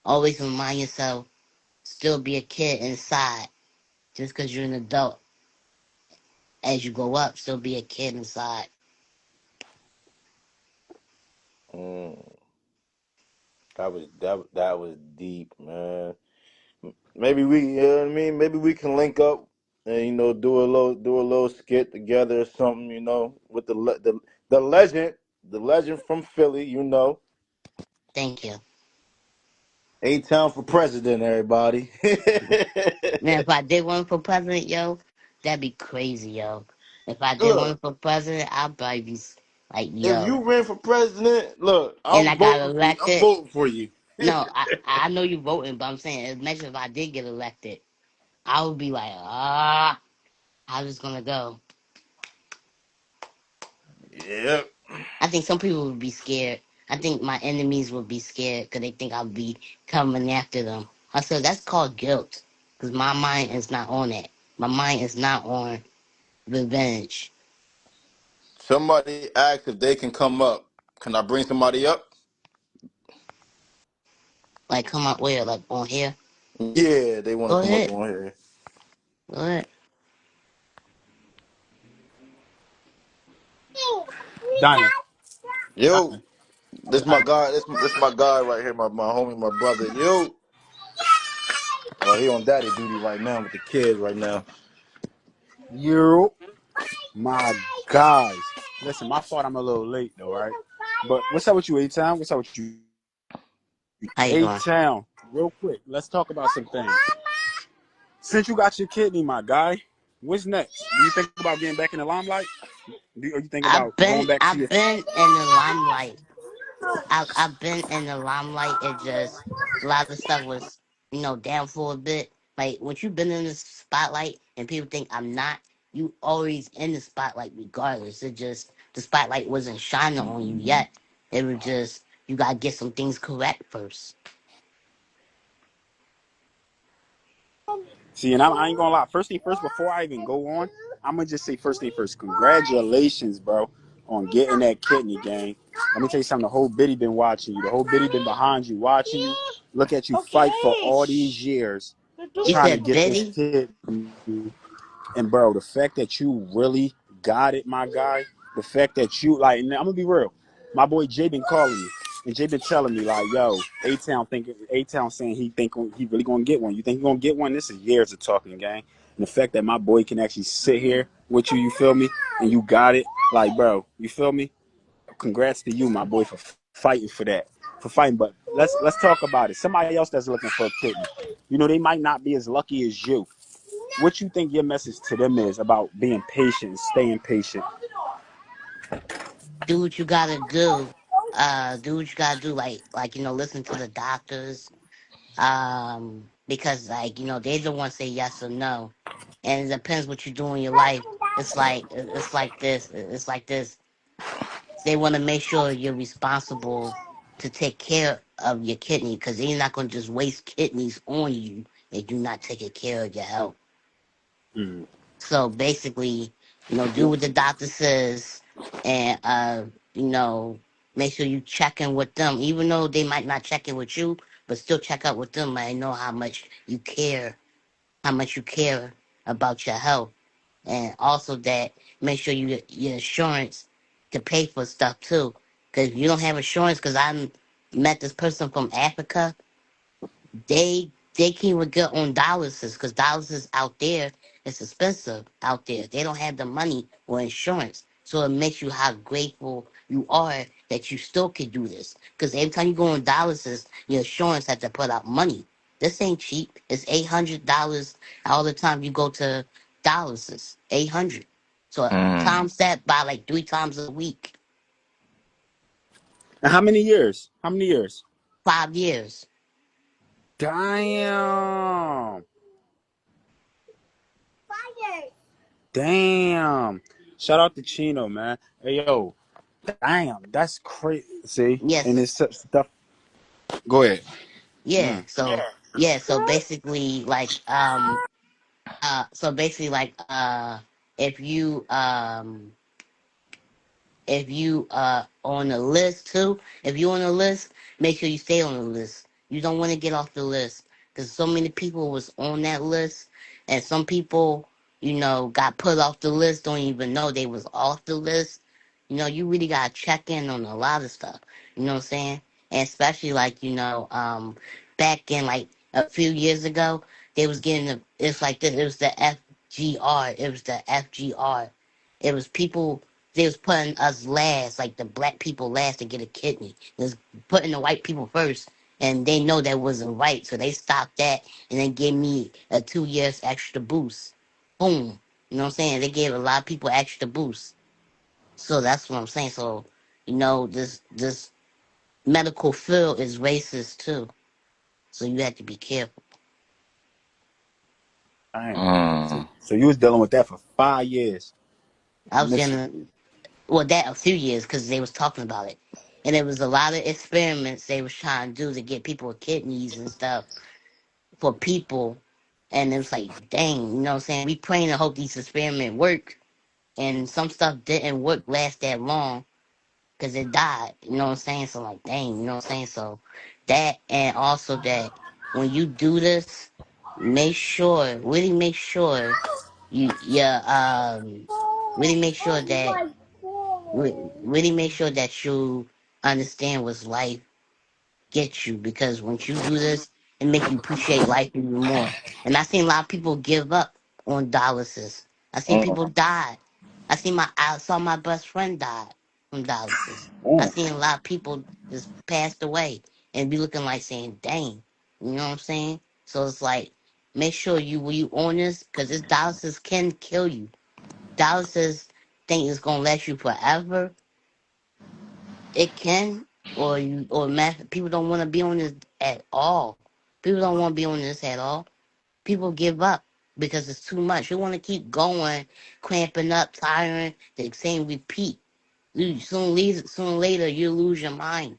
always remind yourself, still be a kid inside. Just because you're an adult, as you go up, still be a kid inside. Mm, that was deep, man. Maybe you know what I mean. Maybe we can link up and do a little skit together or something. With the legend from Philly. Thank you. A-Town for president, everybody. Man, if I did one for president, yo, that'd be crazy, yo. If I did one Look, for president, I'd probably be like, if yo. you ran for president, look, And I I'm got voting for you. I'm elected. voting for you. No, I know you voting, but I'm saying, imagine if I did get elected, I would be like, how's this gonna go? Yep. I think some people would be scared. I think my enemies would be scared because they think I'll be coming after them. I said that's called guilt because my mind is not on that. My mind is not on revenge. Somebody asked if they can come up. Can I bring somebody up? Like come up where, like on here. Yeah, they want to Go come up ahead, on here. go ahead. Diamond. Yo, Diamond. This my guy. This my guy right here. My homie, my brother. You. Oh, he on daddy duty right now with the kids right now. You, my guys. Listen, my fault. I'm a little late though, right? But what's up with you, A Town? What's up with you, How you A doing? Town? Real quick, let's talk about some things. Since you got your kidney, my guy, what's next? Do you think about getting back in the limelight? Or you think about going back to your? I've been in the limelight. I've been in the limelight. It just a lot of stuff was down for a bit. Like when you've been in the spotlight and people think I'm not, you always in the spotlight regardless. It just the spotlight wasn't shining on you yet. It was just you gotta get some things correct first. See, and I ain't gonna lie. First thing first, before I even go on, I'm gonna just say first thing first. Congratulations, bro, on getting that kidney, gang. Let me tell you something. The whole biddy been watching you. The whole biddy been behind you, watching you. Look at you fight for all these years, You trying to said get this Betty? kidney. And bro, the fact that you really got it, my guy. The fact that you like, I'm gonna be real. My boy Jay been calling me, and Jay been telling me like, "Yo, A Town saying he think he really gonna get one. You think he gonna get one?" This is years of talking, gang. And the fact that my boy can actually sit here with you, you feel me, and you got it, like, bro, you feel me? Congrats to you, my boy, for fighting for that, for fighting. But let's talk about it. Somebody else that's looking for a kidney, they might not be as lucky as you. What you think your message to them is about being patient, staying patient? Do what you gotta do. Do what you gotta do. Like listen to the doctors. Because they the ones say yes or no, and it depends what you do in your life. It's like this. It's like this. They want to make sure you're responsible to take care of your kidney because they're not going to just waste kidneys on you if you're not taking care of your health. Mm. So basically, do what the doctor says, and make sure you check in with them, even though they might not check in with you, but still check out with them. I know how much you care about your health, and also that make sure you get your insurance to pay for stuff too. Because if you don't have insurance, because I met this person from Africa, they can't even get on dialysis because dialysis out there is expensive out there. They don't have the money or insurance. So it makes you how grateful you are that you still can do this. Because every time you go on dialysis, your insurance has to put out money. This ain't cheap. It's $800 all the time you go to dialysis. 800. So Mm. times that by like 3 times a week. And how many years? How many years? 5 years. Damn. Damn. Shout out to Chino, man. Hey, yo. Damn. That's crazy. See? And Yes. it's stuff. Go ahead. Yeah. Mm. So basically if you on the list too, if you on the list, make sure you stay on the list. You don't want to get off the list because so many people was on that list, and some people got put off the list, don't even know they was off the list. You really gotta check in on a lot of stuff. You know what I'm saying? And especially back in like a few years ago, they was getting it's like this. It was the FGR. It was the FGR. It was people they was putting us last, like the black people last to get a kidney. They was putting the white people first, and they know that wasn't right, so they stopped that and then gave me a 2 years extra boost. Boom. You know what I'm saying? They gave a lot of people extra boost. So that's what I'm saying. So, this medical field is racist too. So you have to be careful. Damn. Mm. So you was dealing with that for 5 years. I was Miss. in that a few years because they was talking about it. And there was a lot of experiments they was trying to do to get people with kidneys and stuff for people. And it was like, dang, you know what I'm saying? We praying to hope these experiments work. And some stuff didn't work last that long because it died. You know what I'm saying? So like, dang, you know what I'm saying? So that and also that when you do this, really make sure you really make sure that really make sure that you understand what's life get you, because once you do this, it make you appreciate life even more. And I seen a lot of people give up on dialysis. I seen Mm, people die. I saw my best friend die from dialysis. I mm. seen a lot of people just passed away and be looking like saying, "Dang," you know what I'm saying? So it's like, make sure you when you on this, because this dialysis can kill you. Dialysis think it's gonna last you forever. It can, people don't want to be on this at all. People don't want to be on this at all. People give up because it's too much. You want to keep going, cramping up, tiring, the same repeat. Sooner or later, you lose your mind.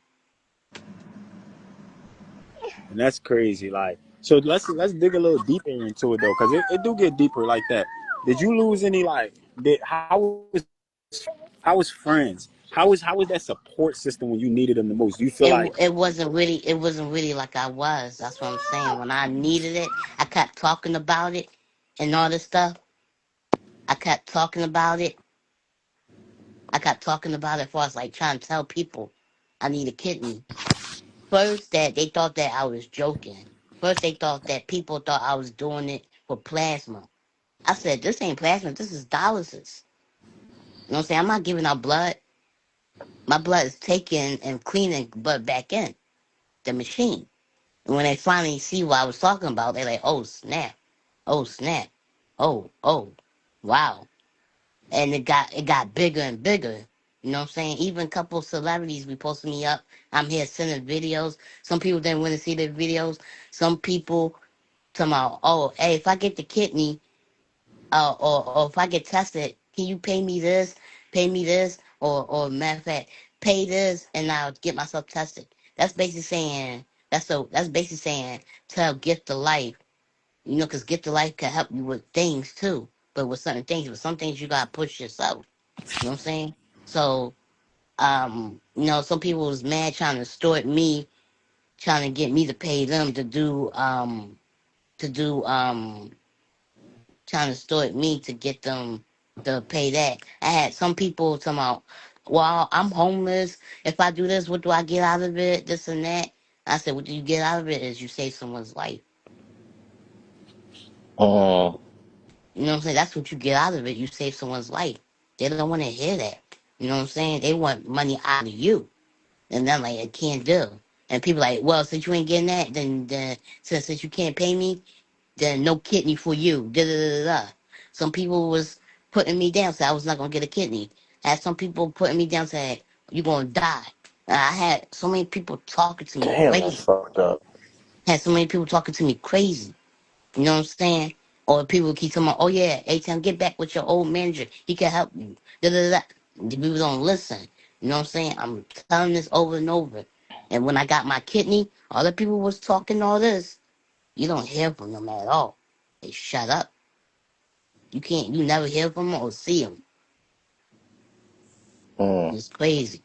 And that's crazy. Like, so let's dig a little deeper into it though, because it do get deeper like that. Did you lose any like? How was friends? How was that support system when you needed them the most? Do you feel like It wasn't really like I was. That's what I'm saying. When I needed it, I kept talking about it and all this stuff. I kept talking about it. I kept talking about it. For I was like trying to tell people I need a kidney. First, that they thought that I was joking. First, they thought that people thought I was doing it for plasma. I said, this ain't plasma, this is dialysis. You know what I'm saying? I'm not giving out blood. My blood is taken and cleaning blood back in the machine. And when they finally see what I was talking about, they're like, oh, snap. Oh, snap. Oh, wow. And it got bigger and bigger. You know what I'm saying? Even a couple of celebrities be posting me up. I'm here sending videos. Some people didn't want to see the videos. Some people talking about, oh, hey, if I get the kidney, or if I get tested, can you pay me this, or matter of fact, pay this, and I'll get myself tested. That's basically saying that's basically saying tell gift of life, because gift of life can help you with things too, but with some things you gotta push yourself. You know what I'm saying? So, some people was mad trying to extort me, trying to get me to pay them to do trying to extort me to get them to pay that. I had some people talking about, well, I'm homeless. If I do this, what do I get out of it? This and that. I said, what do you get out of it is you save someone's life. Mm. You know what I'm saying? That's what you get out of it. You save someone's life. They don't want to hear that. You know what I'm saying? They want money out of you. And then like, it can't do. And people like, well, since you ain't getting that, then since you can't pay me, then no kidney for you. Da da da da. Some people was putting me down, said I was not gonna get a kidney. I had some people putting me down, said you gonna die. And I had so many people talking to me Damn, that's crazy. fucked up. Had so many people talking to me crazy. You know what I'm saying? Or people keep telling me, oh yeah, A-Town, get back with your old manager. He can help you. Da da da. The people don't listen. You know what I'm saying? I'm telling this over and over. And when I got my kidney, all the people was talking all this. You don't hear from them at all. They shut up. You never hear from them or see them. Mm. It's crazy.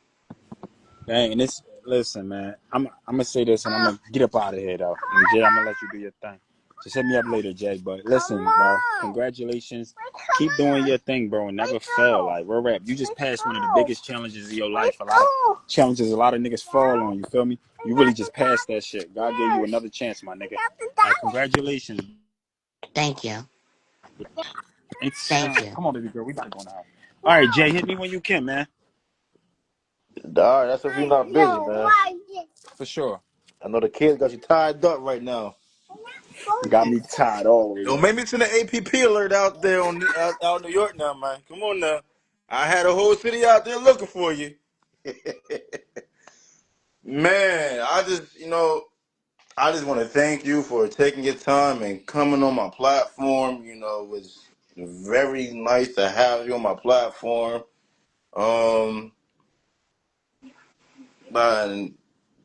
dang? And it's listen, man. I'm gonna say this and I'm gonna get up out of here though. And Jay, I'm gonna let you do your thing. Just hit me up later, Jay. But listen, bro. Congratulations. Keep doing your thing, bro, and never fail. Like real rap, you just passed one of the biggest challenges of your life. A lot of challenges, a lot of niggas fall on. You feel me? You really just passed that shit. God gave you another chance, my nigga. Like, congratulations, Thank you. it's Thank you. come on, baby girl, we about to go now. All right, Jay, hit me when you can, man. All right, that's if you're not busy, man. For sure. I know the kids got you tied up right now. Got me tied all the way Don't up. make me send an APP alert out there out in New York now, man. Come on now. I had a whole city out there looking for you. Man, I just want to thank you for taking your time and coming on my platform. It was very nice to have you on my platform. Um, man,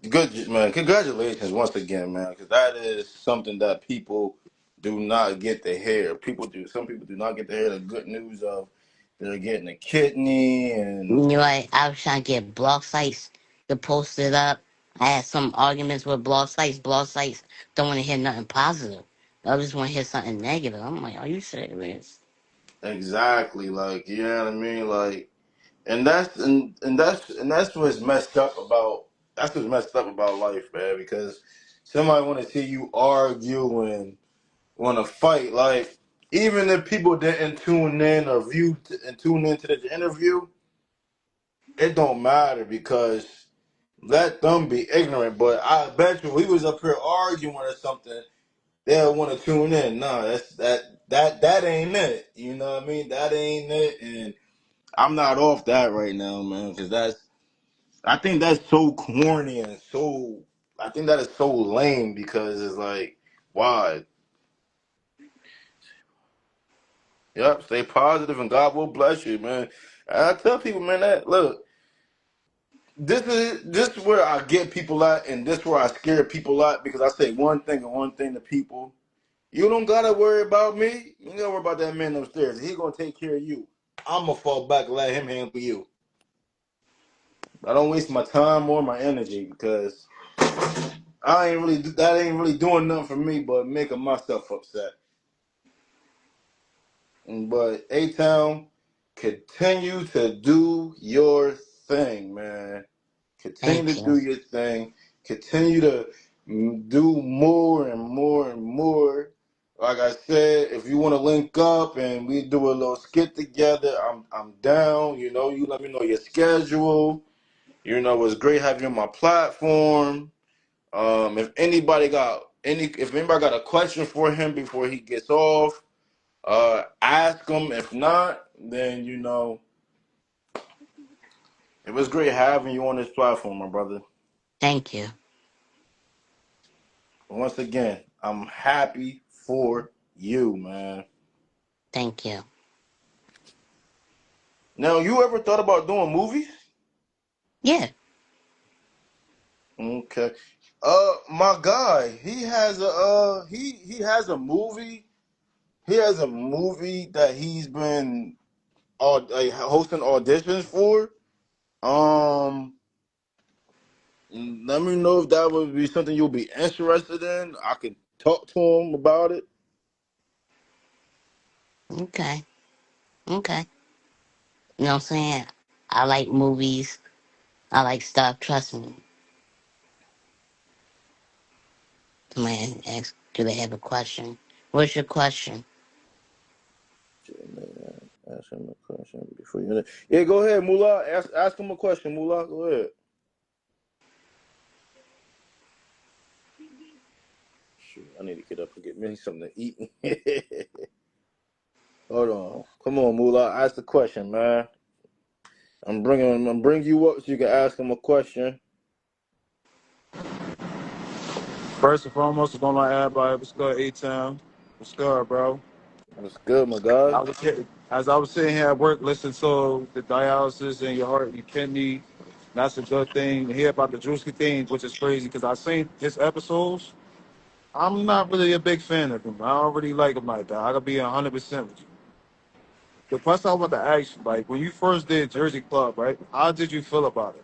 good man. Congratulations once again, man, because that is something that people do not get to hear. Some people do not get to hear the good news of they're getting a kidney and You know what? I was trying to get blog sites to post it up. I had some arguments with blog sites. Blog sites don't want to hear nothing positive. They just want to hear something negative. I'm like, are you serious? exactly like you know what I mean, like. And that's what's messed up about life, man. Because somebody want to see you argue and want to fight. Like, even if people didn't tune in or tune into the interview, it don't matter because let them be ignorant. But I bet you we was up here arguing or something, they'll want to tune in. No, that ain't it. You know what I mean? That ain't it. And I'm not off that right now, man, because I think that's so corny and I think that is so lame because it's like, why? Yep, stay positive and God will bless you, man. And I tell people, man, that look, this is where I get people at, and this is where I scare people at because I say one thing and one thing to people. You don't gotta worry about me. You don't gotta worry about that man upstairs. He gonna take care of you. I'm gonna fall back and let him handle you. I don't waste my time or my energy because that ain't really doing nothing for me but making myself upset. But A-Town, continue to do your thing, man. Continue Thank to do you. your thing. Continue to do more and more and more. Like I said, if you want to link up and we do a little skit together, I'm down. You know, you let me know your schedule. You know, it's great having you on my platform. If anybody got a question for him before he gets off, ask him. If not, then it was great having you on this platform, my brother. Thank you. Once again, I'm happy for you, man. Thank you. Now, you ever thought about doing movies? Yeah. Okay. My guy, he has he has a movie. He has a movie that he's been hosting auditions for. Um, Let me know if that would be something you'll be interested in. I could talk to him about it. Okay. Okay. You know what I'm saying? I like movies. I like stuff. Trust me. Man, ask, do they have a question? What's your question? Ask him a question before you. Yeah, go ahead, Mullah. Ask him a question, Mullah. Go ahead. Shoot, I need to get up and get me something to eat. Hold on. Come on, Mullah. Ask the question, man. I'm bringing you up so you can ask him a question. First and foremost, I'm gonna like everybody, what's good, A-Town? What's good, bro? What's good, my guy? As I was sitting here at work listening to the dialysis in your heart, your kidney, that's a good thing. To hear about the Drewski thing, which is crazy because I seen his episodes. I'm not really a big fan of him. I don't really like him like that. I gotta be 100% with you. The question I want to ask you, like, when you first did Jersey Club, right? How did you feel about it?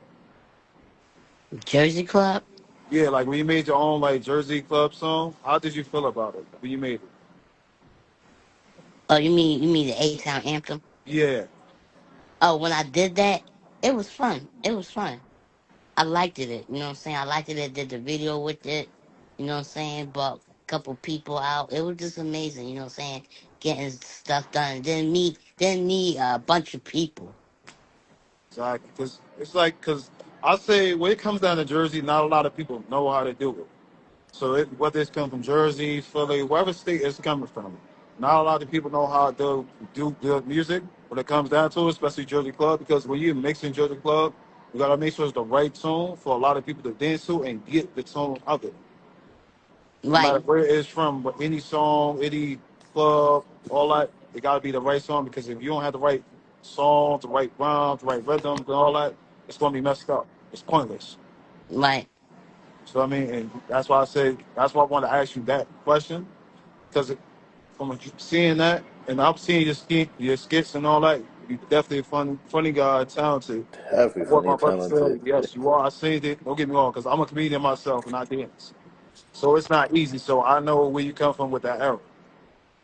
Jersey Club? Yeah, like when you made your own like Jersey Club song, how did you feel about it when you made it? Oh, you mean the A Town anthem? Yeah. Oh, when I did that, it was fun. It was fun. I liked it. You know what I'm saying? I liked it. I did the video with it. You know what I'm saying? Brought a couple people out. It was just amazing. You know what I'm saying? Getting stuff done. Didn't need a bunch of people. Exactly, because it's like because I say when it comes down to Jersey, not a lot of people know how to do it. So whether it's come from Jersey, Philly, wherever state it's coming from, not a lot of people know how to do good music when it comes down to it, especially Jersey club. Because when you're mixing Jersey club, you gotta make sure it's the right tone for a lot of people to dance to and get the tone of it. No Right, matter where it is from, but any song, any club, all that, it gotta be the right song because if you don't have the right songs, the right rhymes, the right rhythms, and all that, it's gonna be messed up. It's pointless. right, So I mean, and that's why I say that's why I want to ask you that question because from seeing that and I'm seeing your skits and all that, you definitely a funny guy, talented. Happy, What funny, my and brother talented. said, yes, you are. I seen it. Don't get me wrong, because I'm a comedian myself and I dance. So it's not easy. So I know where you come from with that era.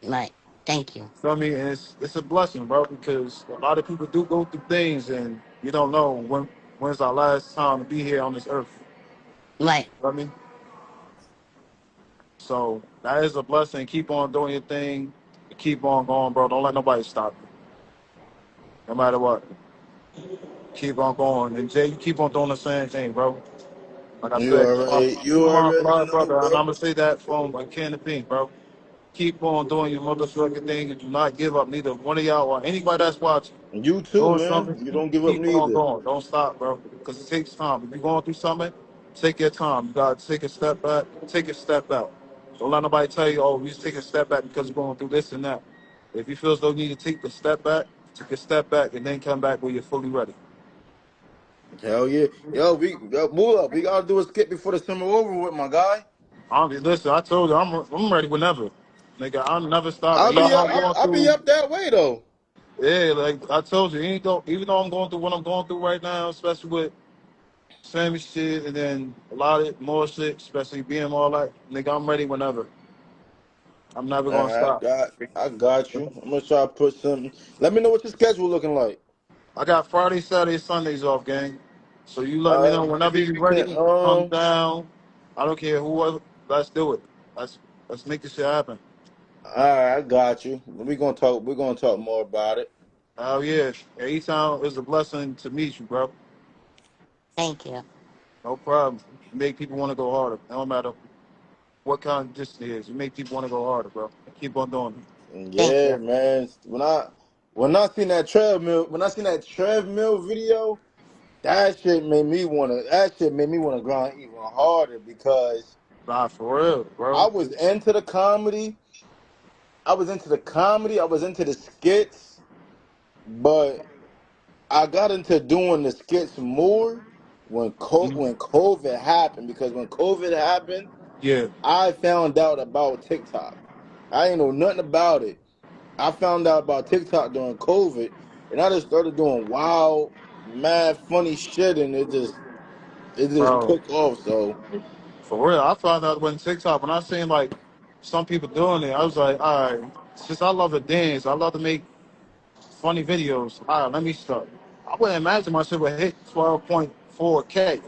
right. Thank you. Feel me? And it's a blessing, bro, because a lot of people do go through things, and you don't know when's our last time to be here on this earth. Right. Feel me? So that is a blessing. Keep on doing your thing. Keep on going, bro. Don't let nobody stop you, no matter what. Keep on going. And Jay, you keep on doing the same thing, bro. Like I You said, already, you you my already blood know, brother, and bro. I'm gonna say that from a can of pink, bro. Keep on doing your motherfucking thing and do not give up. Neither one of y'all or anybody that's watching. You too, Doing man. something, You don't give up keep on neither. going. Don't stop, bro. Because it takes time. If you're going through something, take your time. You gotta take a step back, take a step out. Don't let nobody tell you, oh, you just take a step back because you're going through this and that. If you feel as though you need to take a step back, take a step back and then come back when you're fully ready. Hell yeah. Yo, move up. We gotta do a skip before the summer over with, my guy. Listen, I told you, I'm ready whenever. Nigga, I'm never stopping. Even though I'm going I'll be through, up that way though. yeah, like I told you, even though I'm going through what I'm going through right now, especially with same shit and then a lot of more shit, especially being more like, nigga, I'm ready whenever. I'm never All gonna right, stop. I got you. I'm gonna try to put something. Let me know what your schedule looking like. I got Friday, Saturday, Sundays off, gang. So you let me All know right, whenever maybe you're we can. ready, come down. I don't care who. Let's do it. Let's make this shit happen. All right, I got you. We gonna talk. We're gonna talk more about it. Oh yeah, anytime is a blessing to meet you, bro. Thank you. No problem. You make people want to go harder. No matter what kind of distance it is, you make people want to go harder, bro. Keep on doing it. Thank Yeah, you. man. When I seen that treadmill video, that shit made me wanna grind even harder because Nah, for real, I bro. was into the comedy. I was into the skits, but I got into doing the skits more Mhm. when COVID happened because when COVID happened, Yeah, I found out about TikTok. I ain't know nothing about it. I found out about TikTok during COVID, and I just started doing wild, mad, funny shit, and it just bro. took off. So For real, I found out when TikTok, when I seen like some people doing it, I was like, all right, since I love to dance, I love to make funny videos. All right, let me start. I wouldn't imagine my shit would hit 12.4K.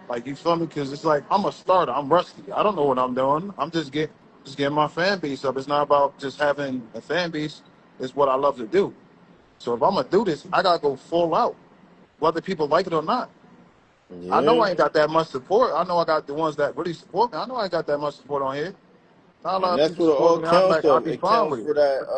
Like you feel me? Because it's like I'm a starter. I'm rusty. I don't know what I'm doing. I'm just getting my fan base up. It's not about just having a fan base. It's what I love to do. So if I'm gonna do this, I gotta go full out, whether people like it or not. I know yeah, I ain't got that much support. I know I got the ones that really support me. I know I ain't got that much support on here. Not a lot and of that's people what it support all me. I'm counts like, I'll of. be It fine counts with it. for that.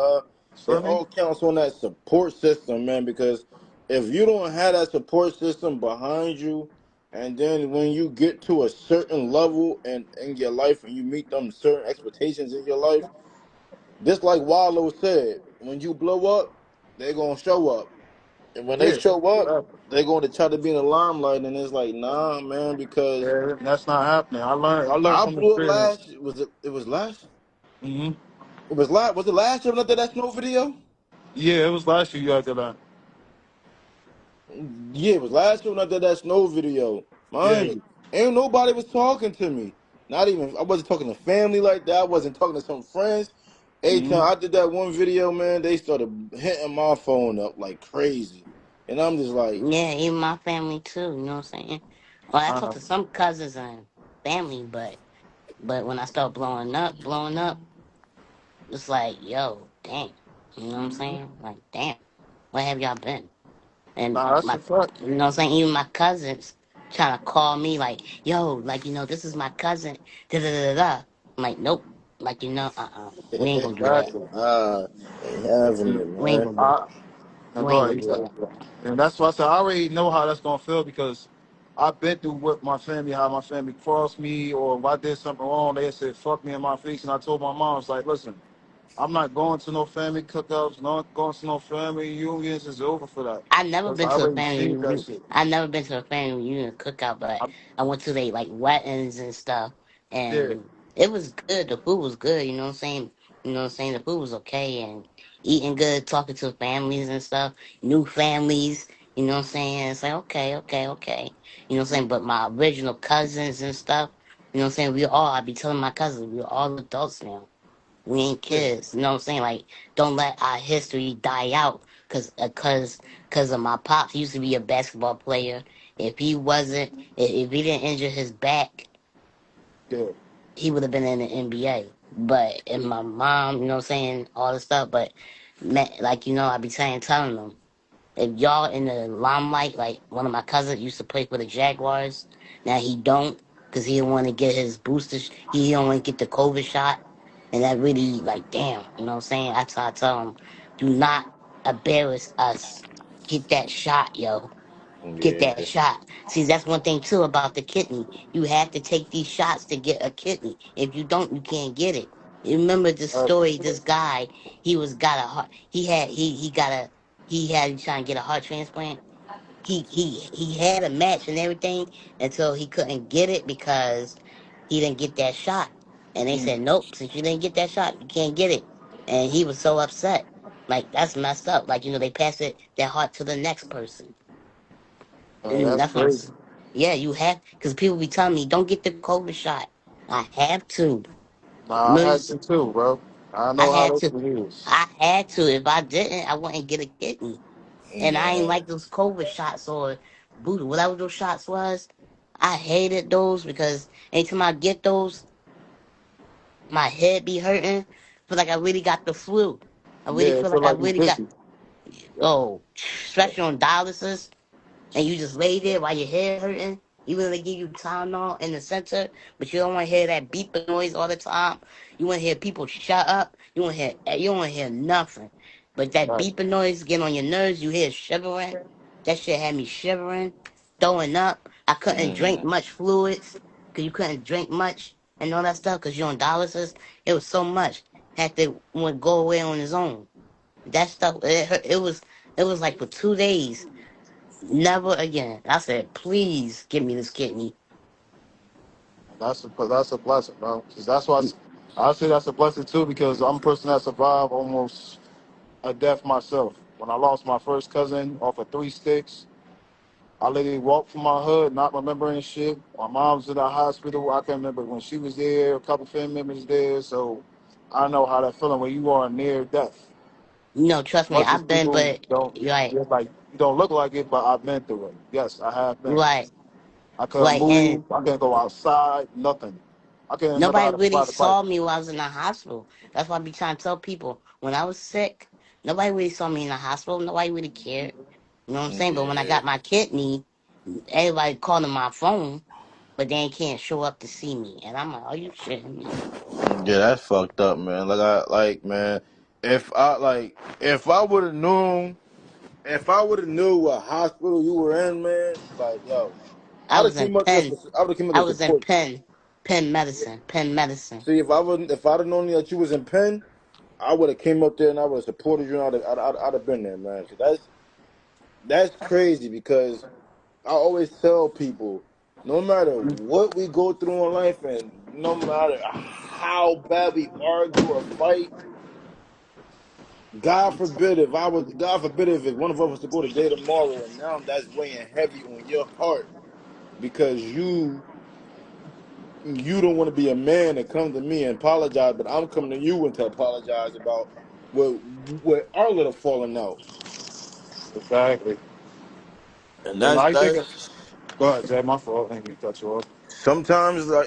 It Feel me? all counts on that support system, man. Because if you don't have that support system behind you, and then when you get to a certain level in your life, and you meet them certain expectations in your life, just like Wallow said, when you blow up, they're gonna show up. And when they Yeah. show up, they're going to try to be in the limelight, and it's like, nah, man, because Yeah, that's not happening. I learned I from blew up experience. last. Was it? It was last. Hmm. It was last. Was it last year when I did that snow video? Yeah, it was last year you had that. Yeah, it was last year when I did that snow video. Mind Yeah. you, ain't nobody was talking to me. Not even I wasn't talking to family like that. I wasn't talking to some friends. Every Hmm. time I did that one video, man, they started hitting my phone up like crazy, and I'm just like, Yeah, even my family too. You know what I'm saying? Well, I talked Uh, to some cousins and family, but when I start blowing up, it's like, yo, dang. You know what I'm saying? Like, damn, where have y'all been? And nah, that's my, a fact. you know what I'm saying? Even my cousins trying to call me like, yo, like, this is my cousin. Da da da da. I'm like, nope. Like, we ain't gonna do that. Exactly. ain't having it, We ain't man. gonna do I, that. now We go ain't ahead. gonna You do said that. it. And that's why I said I already know how that's gonna feel because I've been through what my family, how my family crossed me, or if I did something wrong, they said fuck me in my face, and I told my mom, it's like, listen, I'm not going to no family cookouts, not going to no family unions. It's over for that. I've never Because been I to a already family seen that reunion. shit. I've never been to a family reunion cookout, but I, I went to they like weddings and stuff, yeah, and it was good. The food was good. You know what I'm saying? You know what I'm saying? The food was okay, and eating good, talking to families and stuff, new families. You know what I'm saying? It's like okay, okay, okay. You know what I'm saying? But my original cousins and stuff. You know what I'm saying? I be telling my cousins, we're all adults now. We ain't Yeah, kids. You know what I'm saying? Like, don't let our history die out. Cause of my pops. He used to be a basketball player. If he wasn't, if he didn't injure his back, yeah, he would have been in the NBA. But and my mom, you know what I'm saying, all this stuff. But man, like I be saying, telling them if y'all in the limelight, like one of my cousins used to play for the Jaguars. Now he don't because he didn't want to get his booster. He don't want to get the COVID shot, and that really like damn. You know what I'm saying? That's why I tell him, do not embarrass us. Get that shot, yo. Get that Yeah. shot. See, that's one thing too about the kidney. You have to take these shots to get a kidney. If you don't, you can't get it. You remember the story? This guy, he was got a heart. He got a he had trying to get a heart transplant. He had a match and everything until he couldn't get it because he didn't get that shot. And they said, nope, since you didn't get that shot, you can't get it. And he was so upset. Like that's messed up. Like they pass it that heart to the next person. And that's that's what crazy. yeah, you have, because people be telling me, don't get the COVID shot. I have to. Nah, I had Millions, to too, bro. I I know how had this to. is. I had to. If I didn't, I wouldn't get a kidney. And I ain't Yeah. like those COVID shots or voodoo, whatever those shots was. I hated those because anytime I get those, my head be hurting. Feel like I really got the flu. I really Yeah, I feel feel like I like you really got, busy. oh, especially on dialysis. And you just lay there while your head hurting, even though they give you Tylenol in the center, but you don't want to hear that beeping noise all the time. You want to hear people shut up. You don't want to hear nothing. But that Right. beeping noise get on your nerves. You hear shivering. That shit had me shivering, throwing up. I couldn't drink Mm. much fluids because you couldn't drink much and all that stuff because you're on dialysis. It was so much. Had to go away on his own. That stuff. It was like for 2 days. Never again. I said, please give me this kidney. That's a blessing, bro. 'Cause that's why I say that's a blessing too because I'm a person that survived almost a death myself. When I lost my first cousin off of three sticks, I literally walked from my hood, not remembering shit. My mom's in the hospital. I can remember when she was there, a couple family members there. So I know how that feeling when you are near death. No, trust me, Much as I've been, people but don't, like, just like you don't look like it, but I've been through it. Yes, I have been. like, I couldn't and move. I couldn't go outside. Nothing. I couldn't remember nobody how to really ride a bike. saw me while I was in the hospital. That's why I be trying to tell people when I was sick, nobody really saw me in the hospital. Nobody really cared. You know what I'm saying? But when I Yeah. got my kidney, everybody calling my phone, but they can't show up to see me. And I'm like, are you shitting me? Yeah, that's fucked up, man. Man, if I would have known, if I would have knew what hospital you were in, man, like yo, I I'd have was in came up there Penn. for, I would have came up I there to was in support you. Penn Medicine. Penn Medicine. See, if I'd have known that you was in Penn, I would have came up there and I would have supported you. And I'd have been there, man. 'Cause that's crazy because I always tell people, no matter what we go through in life, and no matter how bad we argue or fight, God forbid if one of us was to go to day tomorrow, and now that's weighing heavy on your heart because you don't want to be a man and come to me and apologize, but I'm coming to you and to apologize about what our little falling out, Exactly. and And I think, that's go ahead, Jay. My fault. I think you cut you off.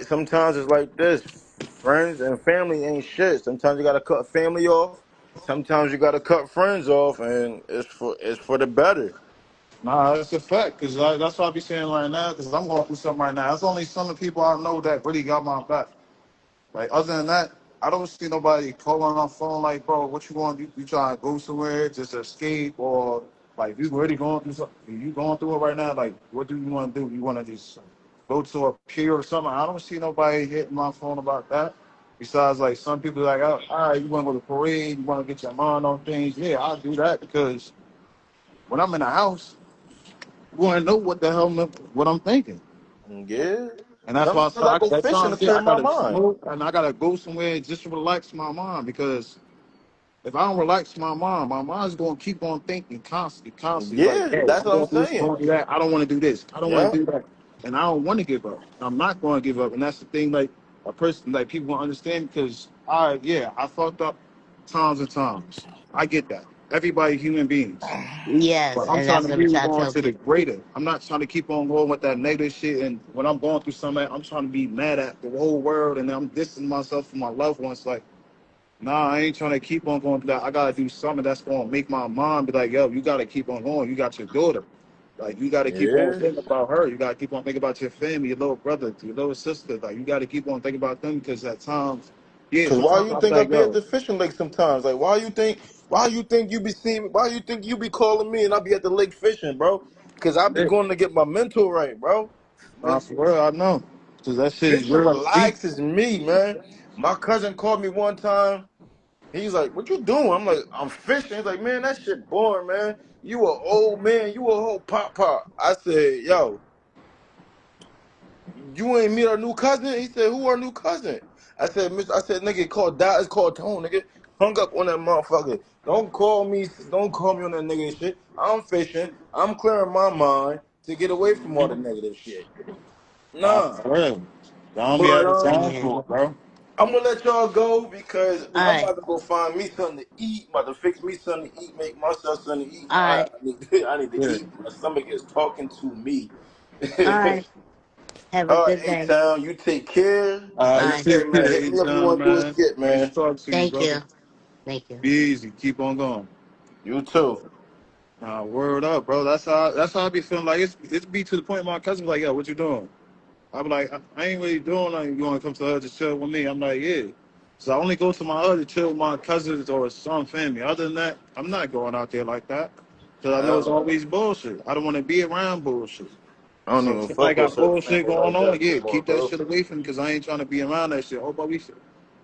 sometimes it's like this. Friends and family ain't shit. Sometimes you gotta cut family off. Sometimes you gotta cut friends off, and it's for the better. Nah, it's a fact. Cause that's what I be saying right now. Cause I'm going through something right now. There's only some of the people I know that really got my back. Like other than that, I don't see nobody calling on my phone like, bro, what you want? You trying to go somewhere just to escape, or like you really going through something? You going through it right now? Like, what do you want to do? You want to just go to a pier or something? I don't see nobody hitting my phone about that. Besides, like some people like, oh, all right, you want to go to the parade? You want to get your mind on things? Yeah, I'll do that because when I'm in the house, you want to know what the hell what I'm thinking. Yeah. And that's why I Sometimes said I go that fishing to time, yeah, clear I my gotta mind. smoke and I gotta go somewhere just to relax my mind because if I don't relax my mind's gonna keep on thinking constantly, constantly. Like, Yeah, hey, that's I'm what I'm going to do this, I'm saying. going to do that. I don't want to do this. I don't want Yeah. to do that. And I don't want to give up. I'm not going to give up. And that's the thing. Like a person, like people won't understand because Yeah, I fucked up times and times. I get that. Everybody human beings. Yes, But I'm and trying that's to what I'm move trying to on tell to the people. greater. I'm not trying to keep on going with that negative shit. And when I'm going through something, I'm trying to be mad at the whole world, and I'm distancing myself from my loved ones. Like, nah, I ain't trying to keep on going through that. I gotta do something that's gonna make my mom be like, yo, you gotta keep on going. You got your daughter. Like, you gotta keep on Yeah. thinking about her. You gotta keep on thinking about your family, your little brother, your little sister. Like, you gotta keep on thinking about them because at times, yeah, Cause why sometimes you I'm think I like, be at yo, the fishing lake sometimes? Like why you think you be seeing why you think you be calling me and I be at the lake fishing, bro? Cause I be yeah, going to get my mental right, bro. nah, for real, I know. Because that shit is Fishing real deep. relaxes me, man. My cousin called me one time. He's like, "What you doing?" I'm like, "I'm fishing." He's like, "Man, that shit boring, man. You a old man. You a whole pop pop." I said, "Yo, you ain't meet our new cousin?" He said, "Who our new cousin?" I said, "Nigga, called Dot. It's called Tone, nigga." Hung up on that motherfucker. Don't call me on that nigga shit. I'm fishing. I'm clearing my mind to get away from all the negative shit. Nah, For real. Don't be but having time Yeah. for it, bro. I'm gonna let y'all go because All I'm right. about to go find me something to eat. I'm about to fix me something to eat, make myself something to eat. All I right. need, I need to Yeah. eat. My stomach is talking to me. All right. Have a All right, good day. A-Town, you take care. All Like I You right. said, take care, man, hit me up if you H-Town, want to do a man. skit, Nice man. talking to you, Thank brother. you. Thank you. Be easy. Keep on going. You too. Word up, bro. That's how I be feeling. Like it's be to the point my cousin be like, yo, what you doing? I be like, I ain't really doing nothing. You want to come to her to chill with me? I'm like, yeah. So I only go to my other chill with my cousins or some family. Other than that, I'm not going out there like that. Because I know it's I always bullshit. I don't want to be around bullshit. don't So if even somebody fuck with got certain bullshit family going like on, that no yeah, more, keep that bro. shit away from me because I ain't trying to be around that shit. Oh, but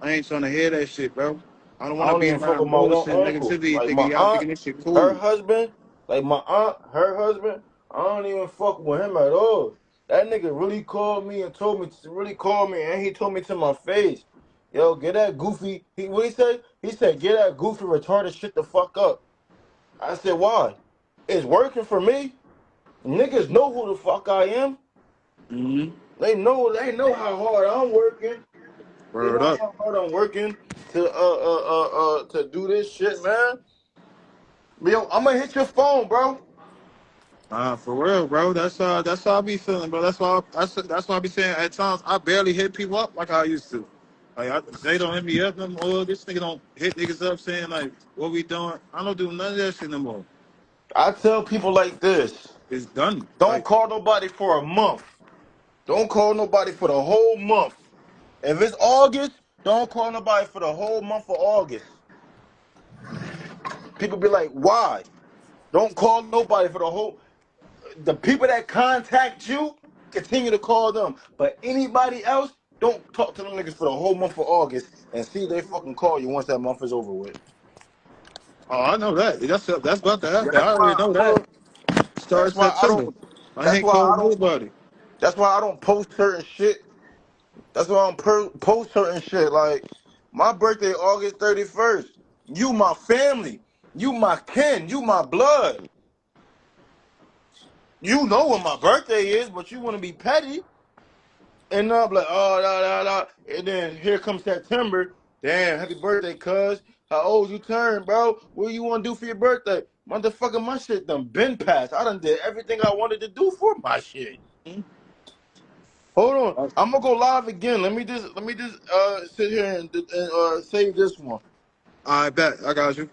I ain't trying to hear that shit, bro. I don't I want to don't be even fuck with around my one bullshit, uncle. negativity, Like my thinking y'all aunt, thinking this shit her cool. husband, like my aunt, her husband. I don't even fuck with him at all. That nigga really called me and told me to really call me, and he told me to my face, "Yo, get that goofy." What he say? He said, "Get that goofy retarded shit the fuck up." I said, "Why? It's working for me. Niggas know who the fuck I am. Mm-hmm. They know how hard I'm working. They Word know up. how hard I'm working to do this shit, man." Yo, I'm gonna hit your phone, bro. For real, bro. That's how I be feeling, bro. That's why I be saying at times I barely hit people up like I used to. They don't hit me up no more. This nigga don't hit niggas up saying like what we doing. I don't do none of that shit no more. I tell people like this: It's done. don't Like call nobody for a month. Don't call nobody for the whole month. If it's August, don't call nobody for the whole month of August. People be like, why? Don't call nobody for the whole. The people that contact you, continue to call them. But anybody else, don't talk to them niggas for the whole month of August and see if they fucking call you once that month is over with. oh, I know that. That's about to happen. I That's why already know I that. don't. Start That's why I September. don't. I That's ain't why I called don't. nobody. That's why I don't post certain shit. That's why I don't post certain shit. Like my birthday, August 31st. You my family. You my kin. You my blood. You know when my birthday is, but you want to be petty. And I'm like, oh, da, da, da. And then here comes September. Damn, happy birthday, cuz. How old you turn, bro? What you want to do for your birthday? Motherfucker, my shit done been passed. I done did everything I wanted to do for my shit. Hold on. All I'm gonna go live again. Let me just sit here and save this one. right, bet. I got you.